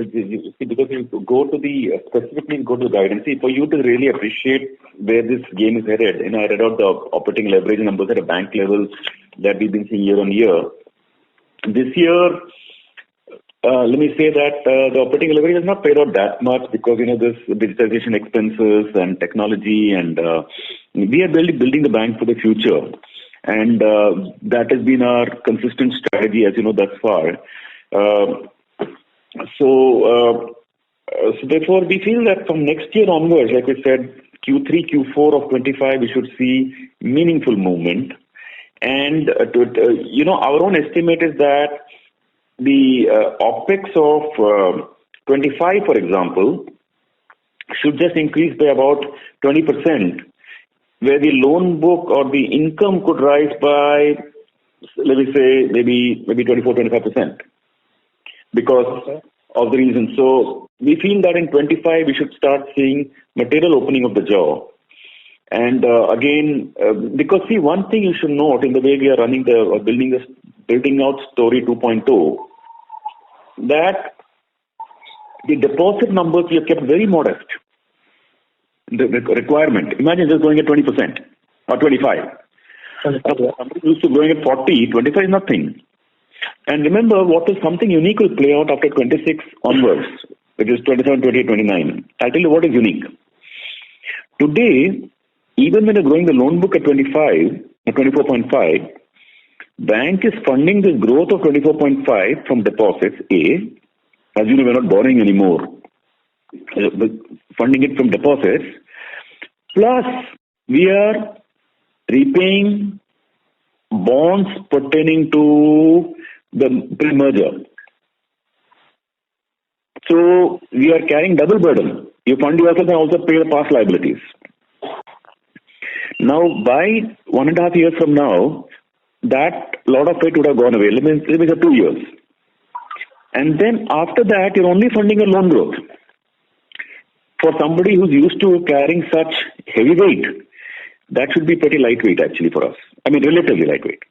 because you go to the specifically go to the guidance. See, for you to really appreciate where this game is headed, I read out the operating leverage numbers at a bank level that we've been seeing year on year. This year, let me say that the operating leverage has not paid out that much because this digitization expenses and technology, and we are building the bank for the future. And that has been our consistent strategy, as you know, thus far. So therefore, we feel that from next year onwards, like we said, Q3, Q4 of 25, we should see meaningful movement. And our own estimate is that the OpEx of 25, for example, should just increase by about 20%. Where the loan book or the income could rise by, let me say, maybe 24-25%, because of the reason. So we feel that in 25 we should start seeing material opening of the jaw. And again, because see, one thing you should note in the way we are running building out story 2.0, that the deposit numbers we have kept very modest. The requirement. Imagine just going at 20% or 25. Somebody used to going at 40, 25 is nothing. And remember, what is something unique will play out after 26 onwards, which is 27, 28, 29. I'll tell you what is unique. Today, even when you're growing the loan book at 25 or 24.5, bank is funding this growth of 24.5 from deposits, A. As you know, we're not borrowing anymore. Funding it from deposits, plus we are repaying bonds pertaining to the pre-merger. So we are carrying double burden. You fund yourself and also pay the past liabilities. Now, by 1.5 years from now, that lot of it would have gone away. Let me say 2 years. And then after that, you're only funding your loan growth. For somebody who's used to carrying such heavy weight, that should be pretty lightweight actually for us. I mean, relatively lightweight.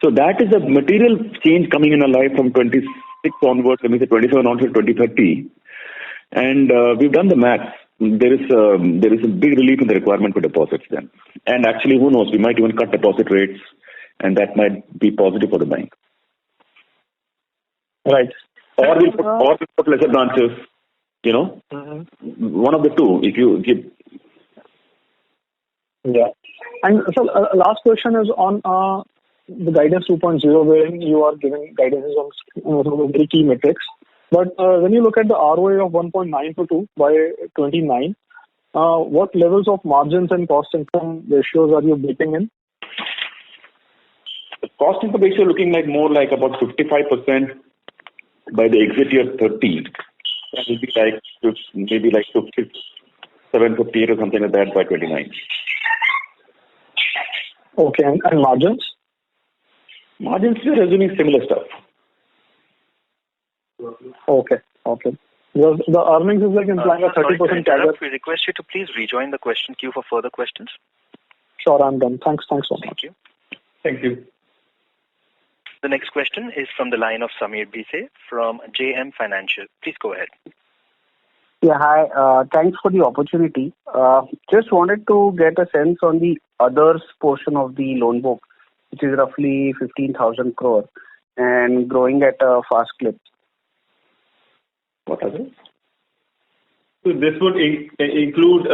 So that is a material change coming in our life from 26 onwards, let me say 27 onwards to 2030. And we've done the maths. There is a big relief in the requirement for deposits then. And actually, who knows, we might even cut deposit rates, and that might be positive for the bank. Right. Or we'll put lesser branches. One of the two, if you give. Yeah. And so last question is on the guidance 2.0, wherein you are giving guidances on very key metrics. But when you look at the ROA of 1.9 to 2 by 29, what levels of margins and cost income ratios are you baking in? The cost income ratio looking like more like about 55% by the exit year 30. That will be like maybe like 758 or something like that by 29. Okay, and margins? Margins, we are assuming similar stuff. Okay. The earnings is like implying a 30% CAGR. We request you to please rejoin the question queue for further questions. Sure, I'm done. Thanks so much. Thank you. Thank you. The next question is from the line of Samir Bhise from JM Financial. Please go ahead. Yeah, hi. Thanks for the opportunity. Just wanted to get a sense on the others portion of the loan book, which is roughly 15,000 crore and growing at a fast clip. What are they? So this would include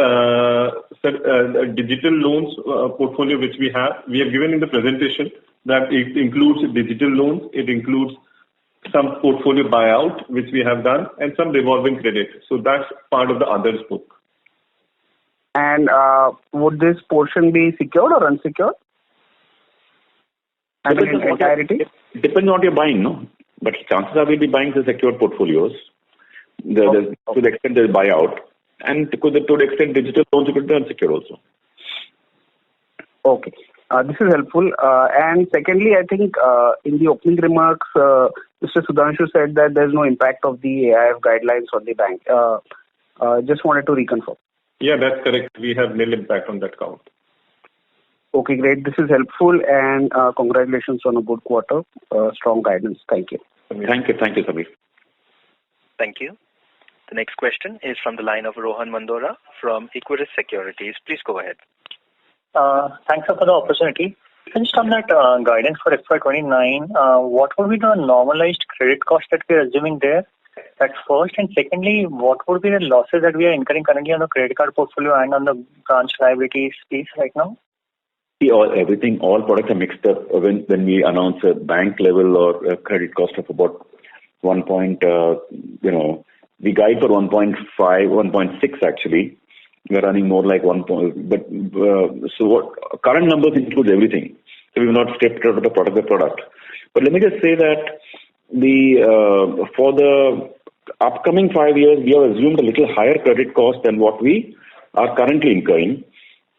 digital loans portfolio which we have. We have given in the presentation that it includes digital loans, it includes some portfolio buyout which we have done, and some revolving credit. So that's part of the others book. And would this portion be secured or unsecured? I mean, in entirety? It depends on what you're buying, no? But chances are we'll be buying the secured portfolios. To the extent there's buyout, and to the extent digital loans, it could be unsecured also. Okay. This is helpful. And secondly, I think in the opening remarks, Mr. Sudhanshu said that there's no impact of the AIF guidelines on the bank. Just wanted to reconfirm. Yeah, that's correct. We have nil impact on that count. Okay, great. This is helpful, and congratulations on a good quarter. Strong guidance. Thank you. Thank you, Samir. Thank you. The next question is from the line of Rohan Mandora from Equirus Securities. Please go ahead. Thanks for the opportunity. Just on that guidance for FY29, what would be the normalized credit cost that we are assuming there? That's first. And secondly, what would be the losses that we are incurring currently on the credit card portfolio and on the branch liabilities piece right now? See, all products are mixed up when we announce a bank level or a credit cost of about 1 point, we guide for 1.5, 1.6 actually. We are running more like 1 point, but current numbers include everything. So we will not step out of the product by product. But let me just say that for the upcoming 5 years, we have assumed a little higher credit cost than what we are currently incurring.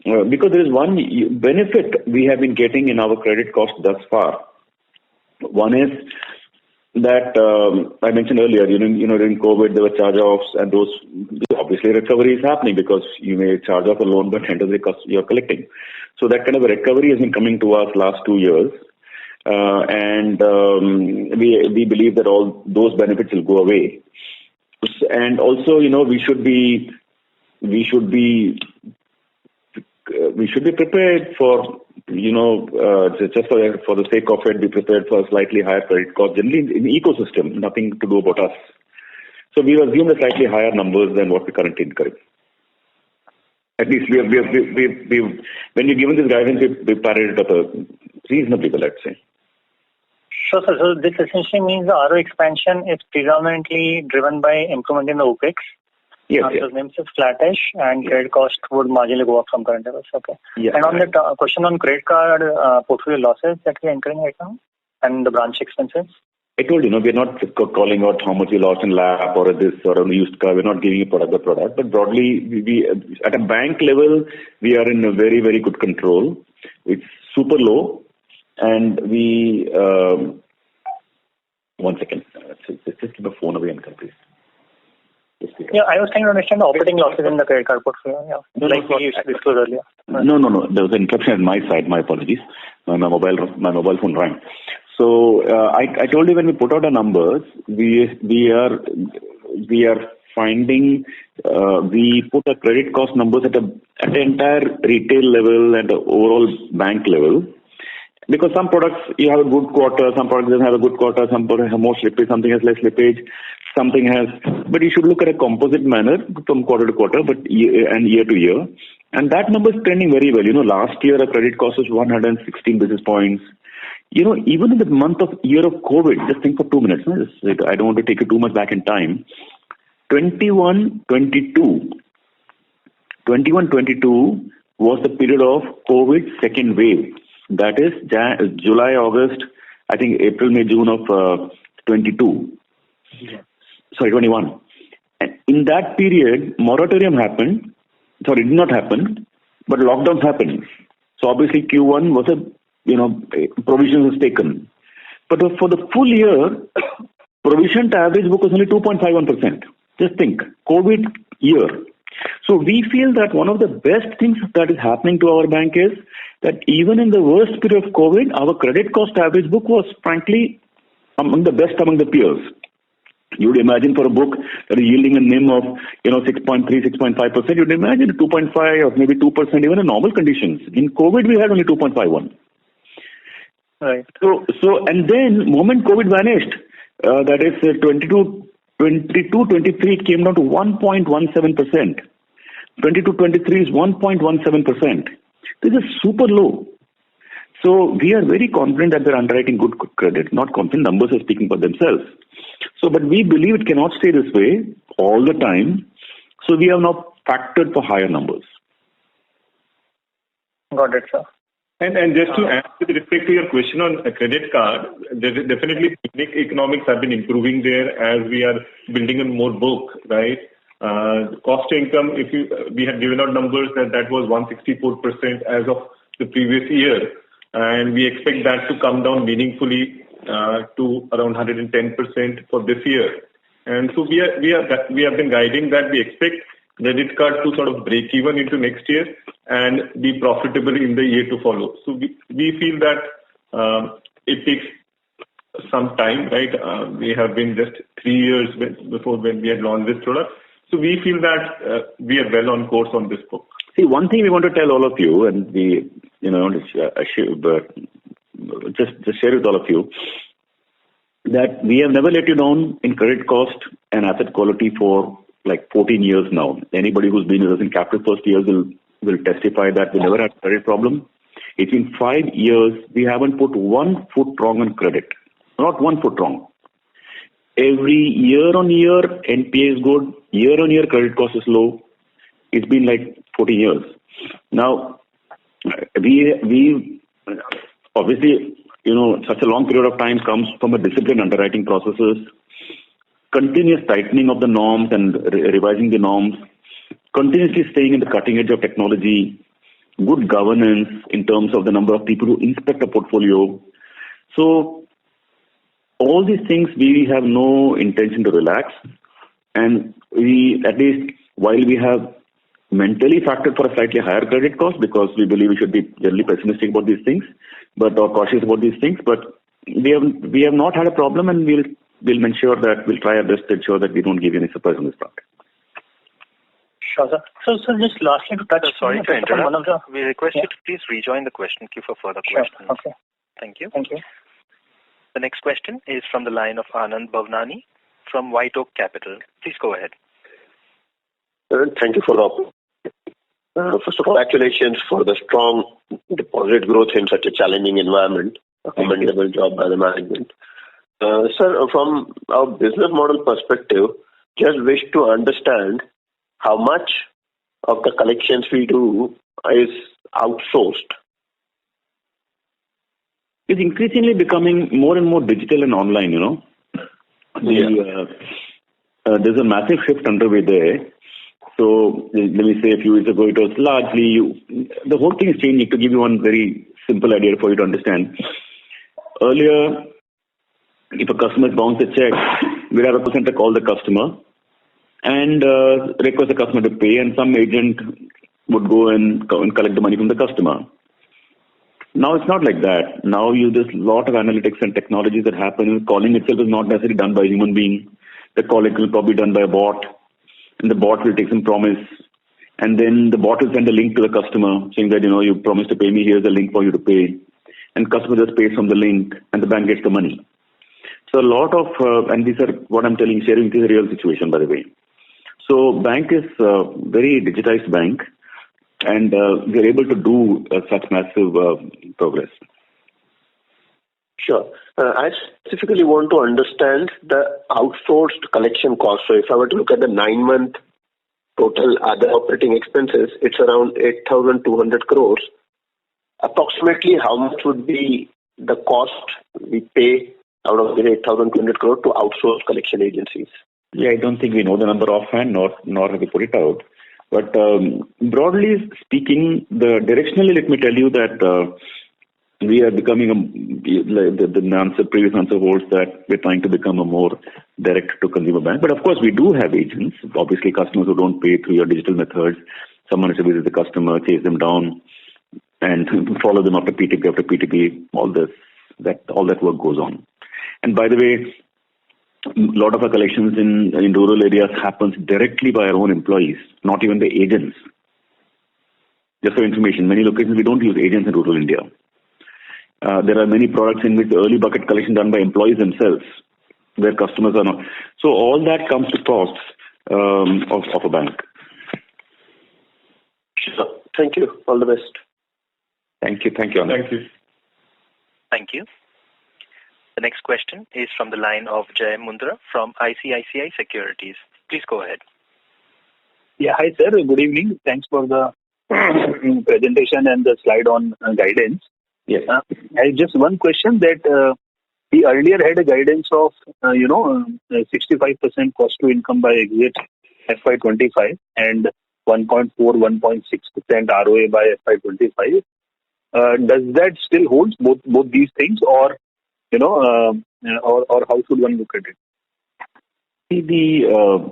Because there is one benefit we have been getting in our credit cost thus far. One is that I mentioned earlier, during COVID, there were charge-offs, and those obviously recovery is happening because you may charge off a loan, but end of the cost you're collecting. So that kind of a recovery has been coming to us last 2 years, and we believe that all those benefits will go away. And also, we should be prepared for, just for the sake of it, be prepared for a slightly higher credit cost. Generally, in the ecosystem, nothing to do about us. So we assume a slightly higher numbers than what we currently incur. At least when we're given this guidance, we've parried it up reasonably well, let's say. Sure, sir. So this essentially means the RO expansion is predominantly driven by improvement in the OPEX. Yes. Because NIMs is flattish and credit cost would marginally go up from current levels. Okay. Yes, and on the question on credit card portfolio losses that we are incurring right now and the branch expenses? I told you, we're not calling out how much we lost in LAP or this or on the used car. We're not giving you product by product. But broadly, we at a bank level, we are in a very, very good control. It's super low. And we, one second, just keep the phone away and come, please. Yeah, I was trying to understand the operating losses in the credit card portfolio. Yeah, we used to disclose earlier. No. There was an interruption on my side. My apologies. My mobile phone rang. So I told you when we put out our numbers, we are finding we put the credit cost numbers at the entire retail level and the overall bank level. Because some products you have a good quarter, some products doesn't have a good quarter, some products have more slippage, something has less slippage, but you should look at a composite manner from quarter to quarter, and year to year. And that number is trending very well. Last year a credit cost was 116 basis points. Even in the year of COVID, just think for 2 minutes. I don't want to take you too much back in time. 21-22 was the period of COVID second wave. That is July, August, I think April, May, June of 22. Yeah. Sorry, 21. And in that period, moratorium happened. Sorry, it did not happen, but lockdowns happened. So obviously Q1 was provision was taken. But for the full year, provision to average book was only 2.51%. Just think, COVID year. So we feel that one of the best things that is happening to our bank is that even in the worst period of COVID, our credit cost average book was frankly among the best among the peers. You would imagine for a book that is yielding a NIM of 6.3, 6.5%, you'd imagine 2.5 or maybe 2% even in normal conditions. In COVID, we had only 2.51. Right. So and then moment COVID vanished, that is 22, 23, it came down to 1.17%. 22, 23 is 1.17%. This is super low. So we are very confident that they're underwriting good credit. Not confident, numbers are speaking for themselves. So, but we believe it cannot stay this way all the time. So we have now factored for higher numbers. Got it, sir. And just to add with respect to your question on a credit card, definitely economics have been improving there as we are building a more book, right? Cost to income, we have given out numbers that was 164% as of the previous year, and we expect that to come down meaningfully to around 110% for this year. And so we have been guiding that we expect credit card to sort of break even into next year and be profitable in the year to follow. So we feel that it takes some time, right? We have been just 3 years before when we had launched this product. So we feel that we are well on course on this book. See, one thing we want to tell all of you, and we, just share with all of you, that we have never let you down in credit cost and asset quality for like 14 years now. Anybody who's been with us in Capital First years will testify that we never had a credit problem. It's been 5 years, we haven't put 1 foot wrong on credit. Not 1 foot wrong. Every year on year, NPA is good. Year on year, credit cost is low. It's been like 14 years. Now, we obviously, such a long period of time comes from a disciplined underwriting processes, continuous tightening of the norms and revising the norms, continuously staying in the cutting edge of technology, good governance in terms of the number of people who inspect a portfolio. So, all these things we have no intention to relax, and we, at least while we have mentally factored for a slightly higher credit cost because we believe we should be generally pessimistic about these things, or cautious about these things, but we have not had a problem, and we'll ensure that we'll try our best to ensure that we don't give you any surprise on this part. Sure, sir. So just lastly to touch. Sorry to interrupt. We request you to please rejoin the question queue for further questions. Okay. Thank you. Thank you. The next question is from the line of Anand Bhavnani from White Oak Capital. Please go ahead. Thank you for the opportunity. First of all, congratulations for the strong deposit growth in such a challenging environment. A commendable job by the management. Sir, from our business model perspective, just wish to understand how much of the collections we do is outsourced. It's increasingly becoming more and more digital and online, There's a massive shift underway there. So let me say a few years ago, it was largely, the whole thing is changing. To give you one very simple idea for you to understand. Earlier, if a customer bounced a check, we'd have a call center call the customer and request the customer to pay, and some agent would go and collect the money from the customer. Now it's not like that. Now there's a lot of analytics and technologies that happen. Calling itself is not necessarily done by a human being. The calling will probably be done by a bot, and the bot will take some promise, and then the bot will send a link to the customer saying that, you promised to pay me, here's a link for you to pay. And customer just pays from the link and the bank gets the money. So a lot of, and these are what I'm sharing, this is a real situation, by the way. So bank is a very digitized bank, and we're able to do such massive progress. Sure. I specifically want to understand the outsourced collection cost. So if I were to look at the 9-month total other operating expenses, it's around 8,200 crores. Approximately how much would be the cost we pay out of the 8,200 crores to outsource collection agencies? Yeah, I don't think we know the number offhand, nor have we put it out. But broadly speaking, directionally, let me tell you that we are becoming the previous answer holds that we're trying to become a more direct-to-consumer bank. But of course, we do have agents. Obviously, customers who don't pay through your digital methods, someone has to visit the customer, chase them down, and follow them after PTP. All that work goes on. And by the way, a lot of our collections in rural areas happens directly by our own employees, not even the agents. Just for information, many locations we don't use agents in rural India. There are many products in which the early bucket collection done by employees themselves, where customers are not. So all that comes to costs of a bank. Sure. Thank you. All the best. Thank you. Thank you. Thank you. Thank you. The next question is from the line of Jay Mundra from ICICI Securities. Please go ahead. Yeah, hi sir. Good evening. Thanks for the presentation and the slide on guidance. Yes. I have just one question that we earlier had a guidance of 65% cost to income by exit FY25 and 1.4-1.6% ROA by FY25. Does that still hold both these things, or or how should one look at it?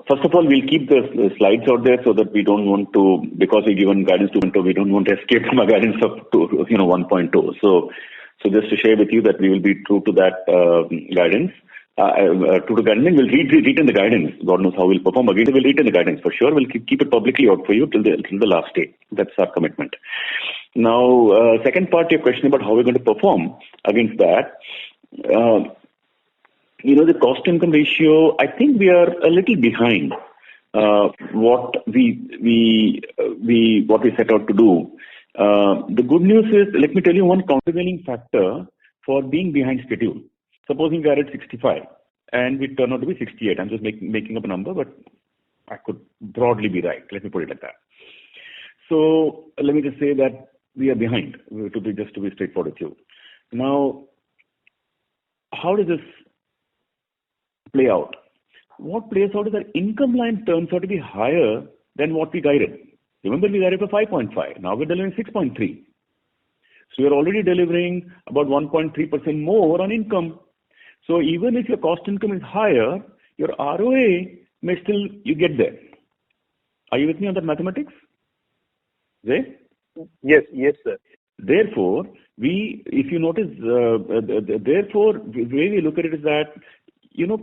First of all, we'll keep the slides out there so that we don't want to, because we've given guidance to 2.0, we don't want to escape from our guidance up to 1.0. So just to share with you that we will be true to that guidance. To the guidance, we'll retain the guidance. God knows how we'll perform again. We'll retain the guidance for sure. We'll keep it publicly out for you till the last day. That's our commitment. Now, second part, your question about how we're going to perform against that. The cost income ratio, I think we are a little behind what we set out to do. The good news is, let me tell you one countervailing factor for being behind schedule. Supposing we are at 65 and we turn out to be 68. I'm just making up a number, but I could broadly be right. Let me put it like that. So let me just say that we are behind, to be straightforward with you. Now, how does this play out? What plays out is that income line turns out to be higher than what we guided. Remember, we guided for 5.5. Now we're delivering 6.3. So you're already delivering about 1.3% more on income. So even if your cost income is higher, your ROA may still, you get there. Are you with me on that mathematics? Jay? Yes, sir. Therefore, if you notice, therefore, the way we look at it is that,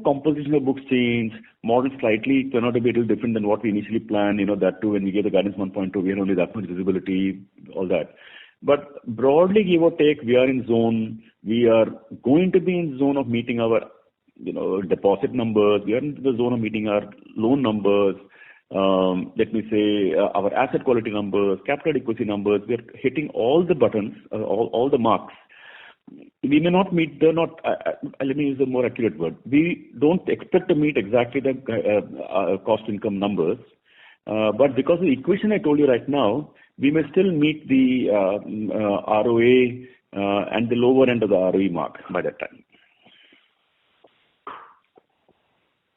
composition of books change, models slightly turn out to be a little different than what we initially planned, that too, when we gave the guidance 1.2, we had only that much visibility, all that. But broadly, give or take, we are in zone. We are going to be in zone of meeting our, deposit numbers. We are in the zone of meeting our loan numbers. Let me say our asset quality numbers, capital adequacy numbers. We are hitting all the buttons, all the marks. We may not meet let me use a more accurate word. We don't expect to meet exactly the cost income numbers. But because of the equation I told you right now, we may still meet the ROA and the lower end of the ROE mark by that time.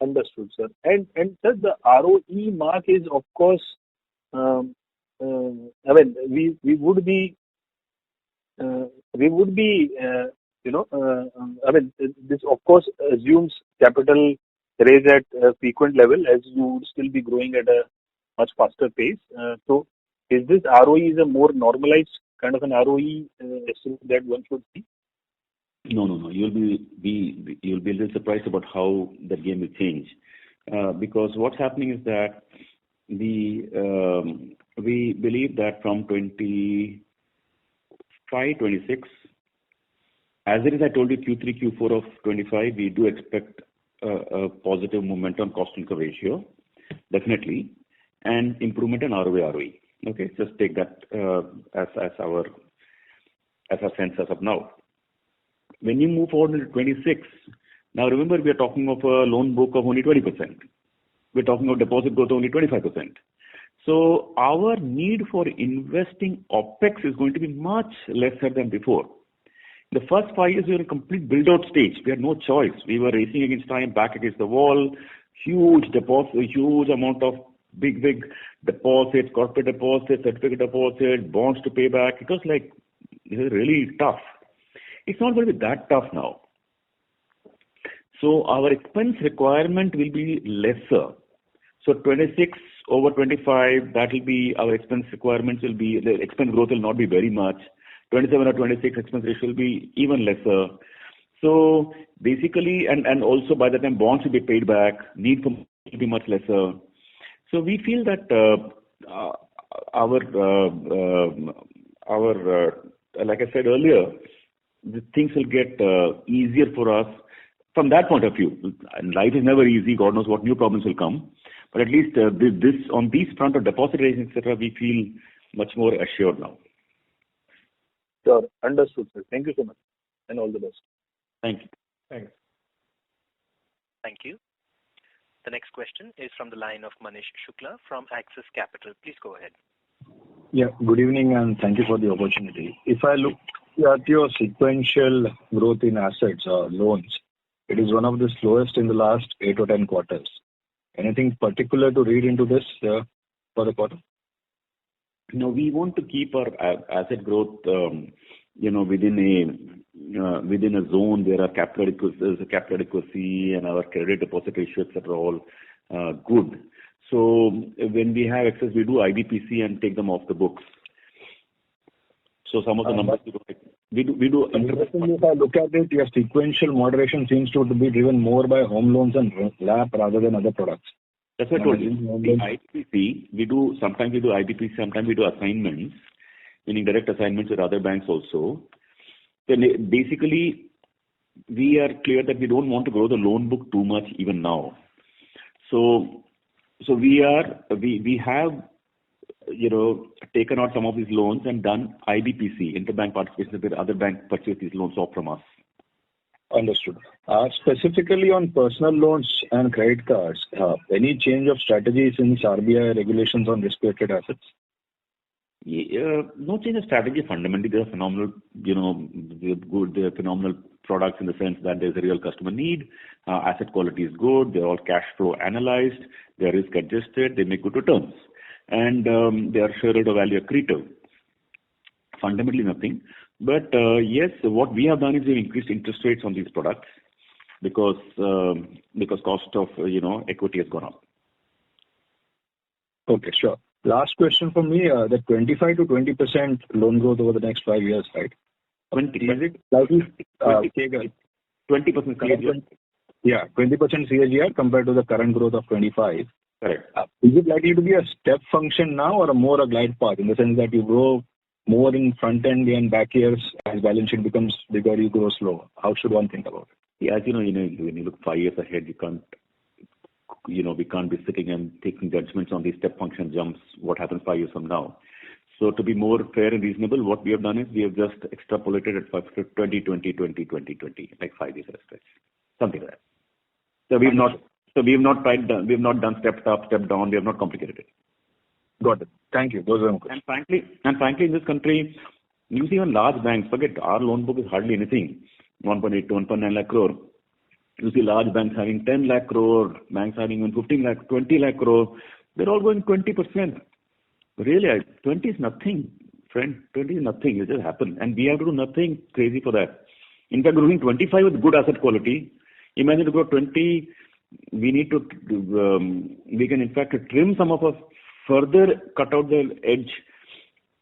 Understood, sir. And sir, the ROE mark is, of course, we would be, this of course assumes capital raise at a frequent level, as you would still be growing at a much faster pace. So is this ROE is a more normalized kind of an ROE estimate that one should see? No. You'll be a little surprised about how the game will change, because what's happening is that we believe that from 25, 26, as it is, I told you Q3, Q4 of 25, we do expect a positive momentum cost income ratio, definitely, and improvement in ROA, ROE. Okay, just take that as our sense as of now. When you move forward into 26, now remember, we are talking of a loan book of only 20%. We're talking of deposit growth only 25%. So our need for investing OPEX is going to be much lesser than before. The first 5 years, we were in a complete build-out stage. We had no choice. We were racing against time, back against the wall, huge deposit, huge amount of big deposits, corporate deposits, certificate deposits, bonds to pay back. It was really tough. It's not going to be that tough now. So our expense requirement will be lesser. So 26 over 25, that will be our expense requirements will be, the expense growth will not be very much. 27 or 26 expense ratio will be even lesser. So basically, and also by the time bonds will be paid back, need for will be much lesser. So we feel that like I said earlier, the things will get easier for us from that point of view. And life is never easy. God knows what new problems will come. But at least on these front of deposit raising, etc., we feel much more assured now. Sure. Understood, sir. Thank you so much. And all the best. Thank you. Thanks. Thank you. The next question is from the line of Manish Shukla from Axis Capital. Please go ahead. Yeah, good evening and thank you for the opportunity. If I look at your sequential growth in assets or loans, it is one of the slowest in the last 8 or 10 quarters. Anything particular to read into this for the quarter? we want to keep our asset growth, within a zone where our capital adequacy and our credit deposit ratios are all good. So when we have excess, we do IDPC and take them off the books. So some of the numbers we do. If I look at it, your sequential moderation seems to be driven more by home loans and LAP rather than other products. That's what I told you. The IDPC, sometimes we do IDPC, sometimes we do assignments, meaning direct assignments with other banks also. Then basically, we are clear that we don't want to grow the loan book too much even now. So we have taken out some of these loans and done IBPC, interbank participation, where other banks purchase these loans off from us. Understood. Specifically on personal loans and credit cards, any change of strategy since RBI regulations on risk-weighted assets? No change of strategy. Fundamentally, they're phenomenal. They're phenomenal products in the sense that there's a real customer need. Asset quality is good. They're all cash flow analyzed. They're risk adjusted. They make good returns, and they are shareholder value accretive. Fundamentally, nothing. But yes, what we have done is we've increased interest rates on these products because cost of equity has gone up. Okay, sure. Last question for me: the 25 to 20% loan growth over the next 5 years, right? 20. Is it likely 20% CAGR? Yeah, 20% CAGR compared to the current growth of 25. Correct. Is it likely to be a step function now or more a glide path in the sense that you grow more in front end and back years as balance sheet becomes bigger, you grow slower? How should one think about it? Yeah, as you know, when you look 5 years ahead, we can't be sitting and taking judgments on these step function jumps, what happens 5 years from now. So to be more fair and reasonable, what we have done is we have just extrapolated at 2020, like 5 years at a stretch. Something like that. So we have not done step up, step down, we have not complicated it. Got it. Thank you. Those are my questions. And frankly, in this country, you see even large banks, forget our loan book is hardly anything, 1.8 to 1.9 lakh crore. You see large banks having 10 lakh crore, banks having even 15 lakh, 20 lakh crore. They're all going 20%. Really, 20 is nothing, friend. 20 is nothing. It just happened. And we have to do nothing crazy for that. In fact, growing 25 with good asset quality, imagine to grow 20, we can in fact trim some of us, further cut out the edge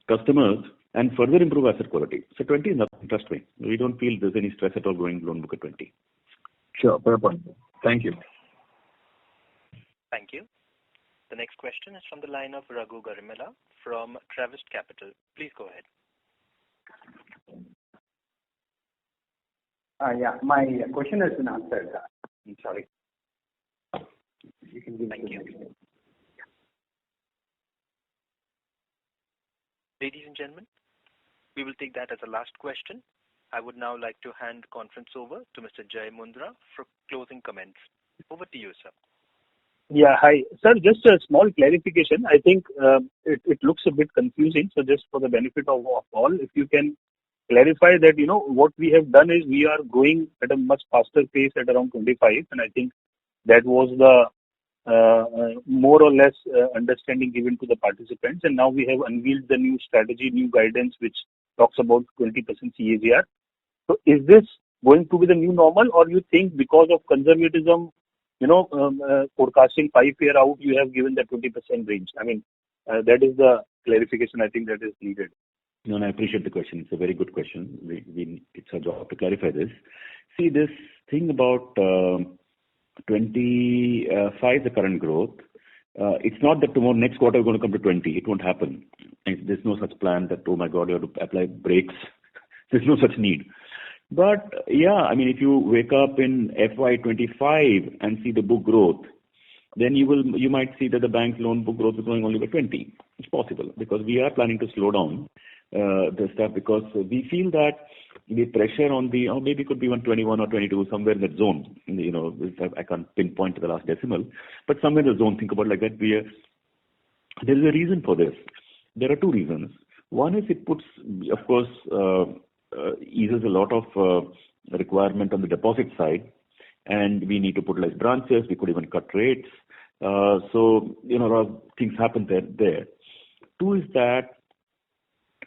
customers and further improve asset quality. So 20 is nothing, trust me. We don't feel there's any stress at all growing loan book at 20. Sure, fair point. Thank you. Thank you. The next question is from the line of Raghu Garimella from Travis Capital. Please go ahead. Yeah, my question has been answered. I'm sorry. Thank you. Ladies and gentlemen, we will take that as a last question. I would now like to hand the conference over to Mr. Jai Mundra for closing comments. Over to you, sir. Yeah, hi. Sir, just a small clarification. I think it looks a bit confusing. So just for the benefit of all, if you can clarify that, what we have done is we are going at a much faster pace at around 25. And I think that was the more or less understanding given to the participants. And now we have unveiled the new strategy, new guidance, which talks about 20% CAGR. So is this going to be the new normal, or you think because of conservatism, forecasting 5 year out, you have given the 20% range? I mean, that is the clarification I think that is needed. No, I appreciate the question. It's a very good question. It's our job to clarify this. See, this thing about 25, the current growth, it's not that tomorrow, next quarter, we're going to come to 20. It won't happen. There's no such plan that, oh my God, you have to apply brakes. There's no such need. But yeah, I mean, if you wake up in FY25 and see the book growth, then you might see that the bank's loan book growth is going only by 20. It's possible because we are planning to slow down the stuff because we feel that the pressure on maybe it could be 121 or 22, somewhere in that zone. I can't pinpoint to the last decimal, but somewhere in the zone, think about it like that. There is a reason for this. There are two reasons. One is it puts, of course, eases a lot of requirement on the deposit side, and we need to put less branches. We could even cut rates. So a lot of things happen there. Two is that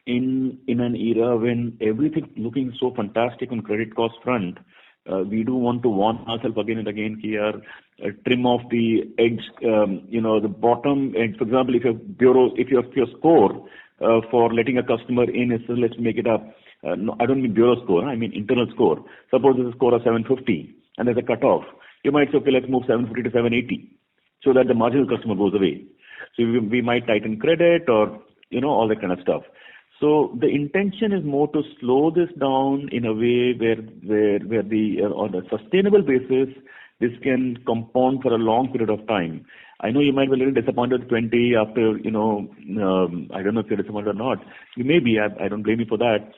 in an era when everything looking so fantastic on credit cost front, we do want to warn ourselves again and again here, trim off the edge, the bottom edge. For example, if your score for letting a customer in is, let's make it up. No, I don't mean bureau score. I mean internal score. Suppose there's a score of 750 and there's a cutoff. You might say, okay, let's move 750 to 780, so that the marginal customer goes away. So we might tighten credit or all that kind of stuff. So the intention is more to slow this down in a way where the on a sustainable basis this can compound for a long period of time. I know you might be a little disappointed with 20 after I don't know if you're disappointed or not. You may be. I don't blame you for that.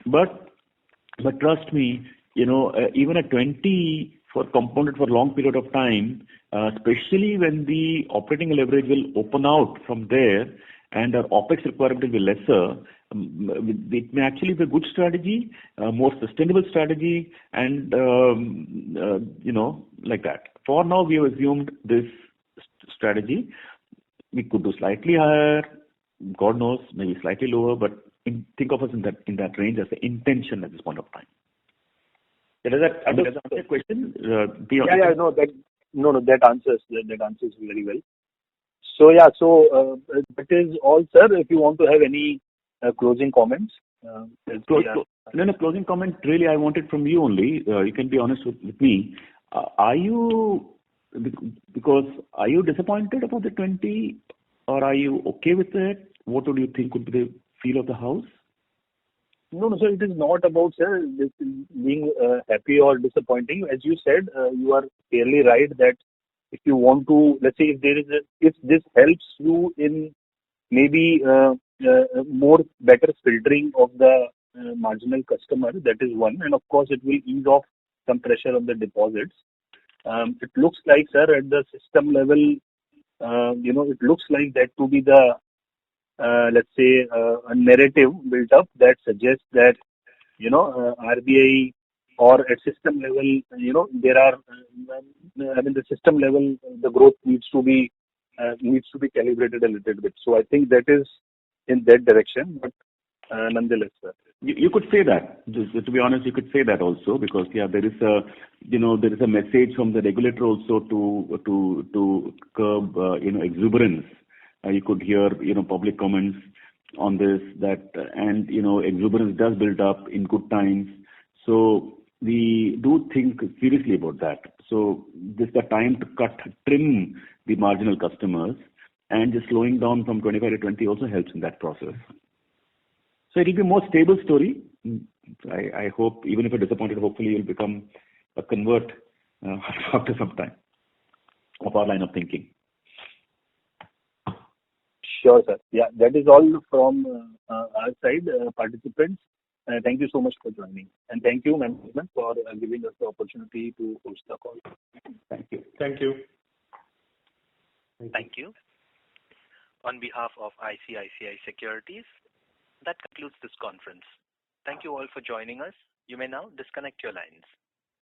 But trust me, even at 20 for compounded for a long period of time, especially when the operating leverage will open out from there and our OPEX requirement will be lesser, it may actually be a good strategy, more sustainable strategy, and like that. For now, we have assumed this strategy. We could do slightly higher, God knows, maybe slightly lower, but think of us in that range as the intention at this point of time. Does that answer your question? That answers very well. So that is all, sir. If you want to have any closing comments. Closing comment. Really, I wanted from you only. You can be honest with me. Are you disappointed about the 20, or are you okay with it? What would you think would be the feel of the house? No, sir. It is not about, sir, this being happy or disappointing. As you said, you are fairly right that if you want to, let's say, if this helps you in maybe more better filtering of the marginal customer, that is one, and of course it will ease off some pressure on the deposits. It looks like, sir, at the system level, it looks like that to be the let's say a narrative built up that suggests that RBI or at system level, there are the system level, the growth needs to be calibrated a little bit. So I think that is in that direction, but nonetheless, sir. You could say that. To be honest, you could say that also, because there is a message from the regulator also to curb exuberance. You could hear public comments on this and exuberance does build up in good times. So we do think seriously about that. So this is the time to trim the marginal customers, and just slowing down from 25 to 20 also helps in that process. So it will be a more stable story. I hope, even if you're disappointed, hopefully you'll become a convert after some time of our line of thinking. Sure, sir. Yeah, that is all from our side, participants. Thank you so much for joining. And thank you, management, for giving us the opportunity to host the call. Thank you. Thank you. Thank you. On behalf of ICICI Securities, that concludes this conference. Thank you all for joining us. You may now disconnect your lines.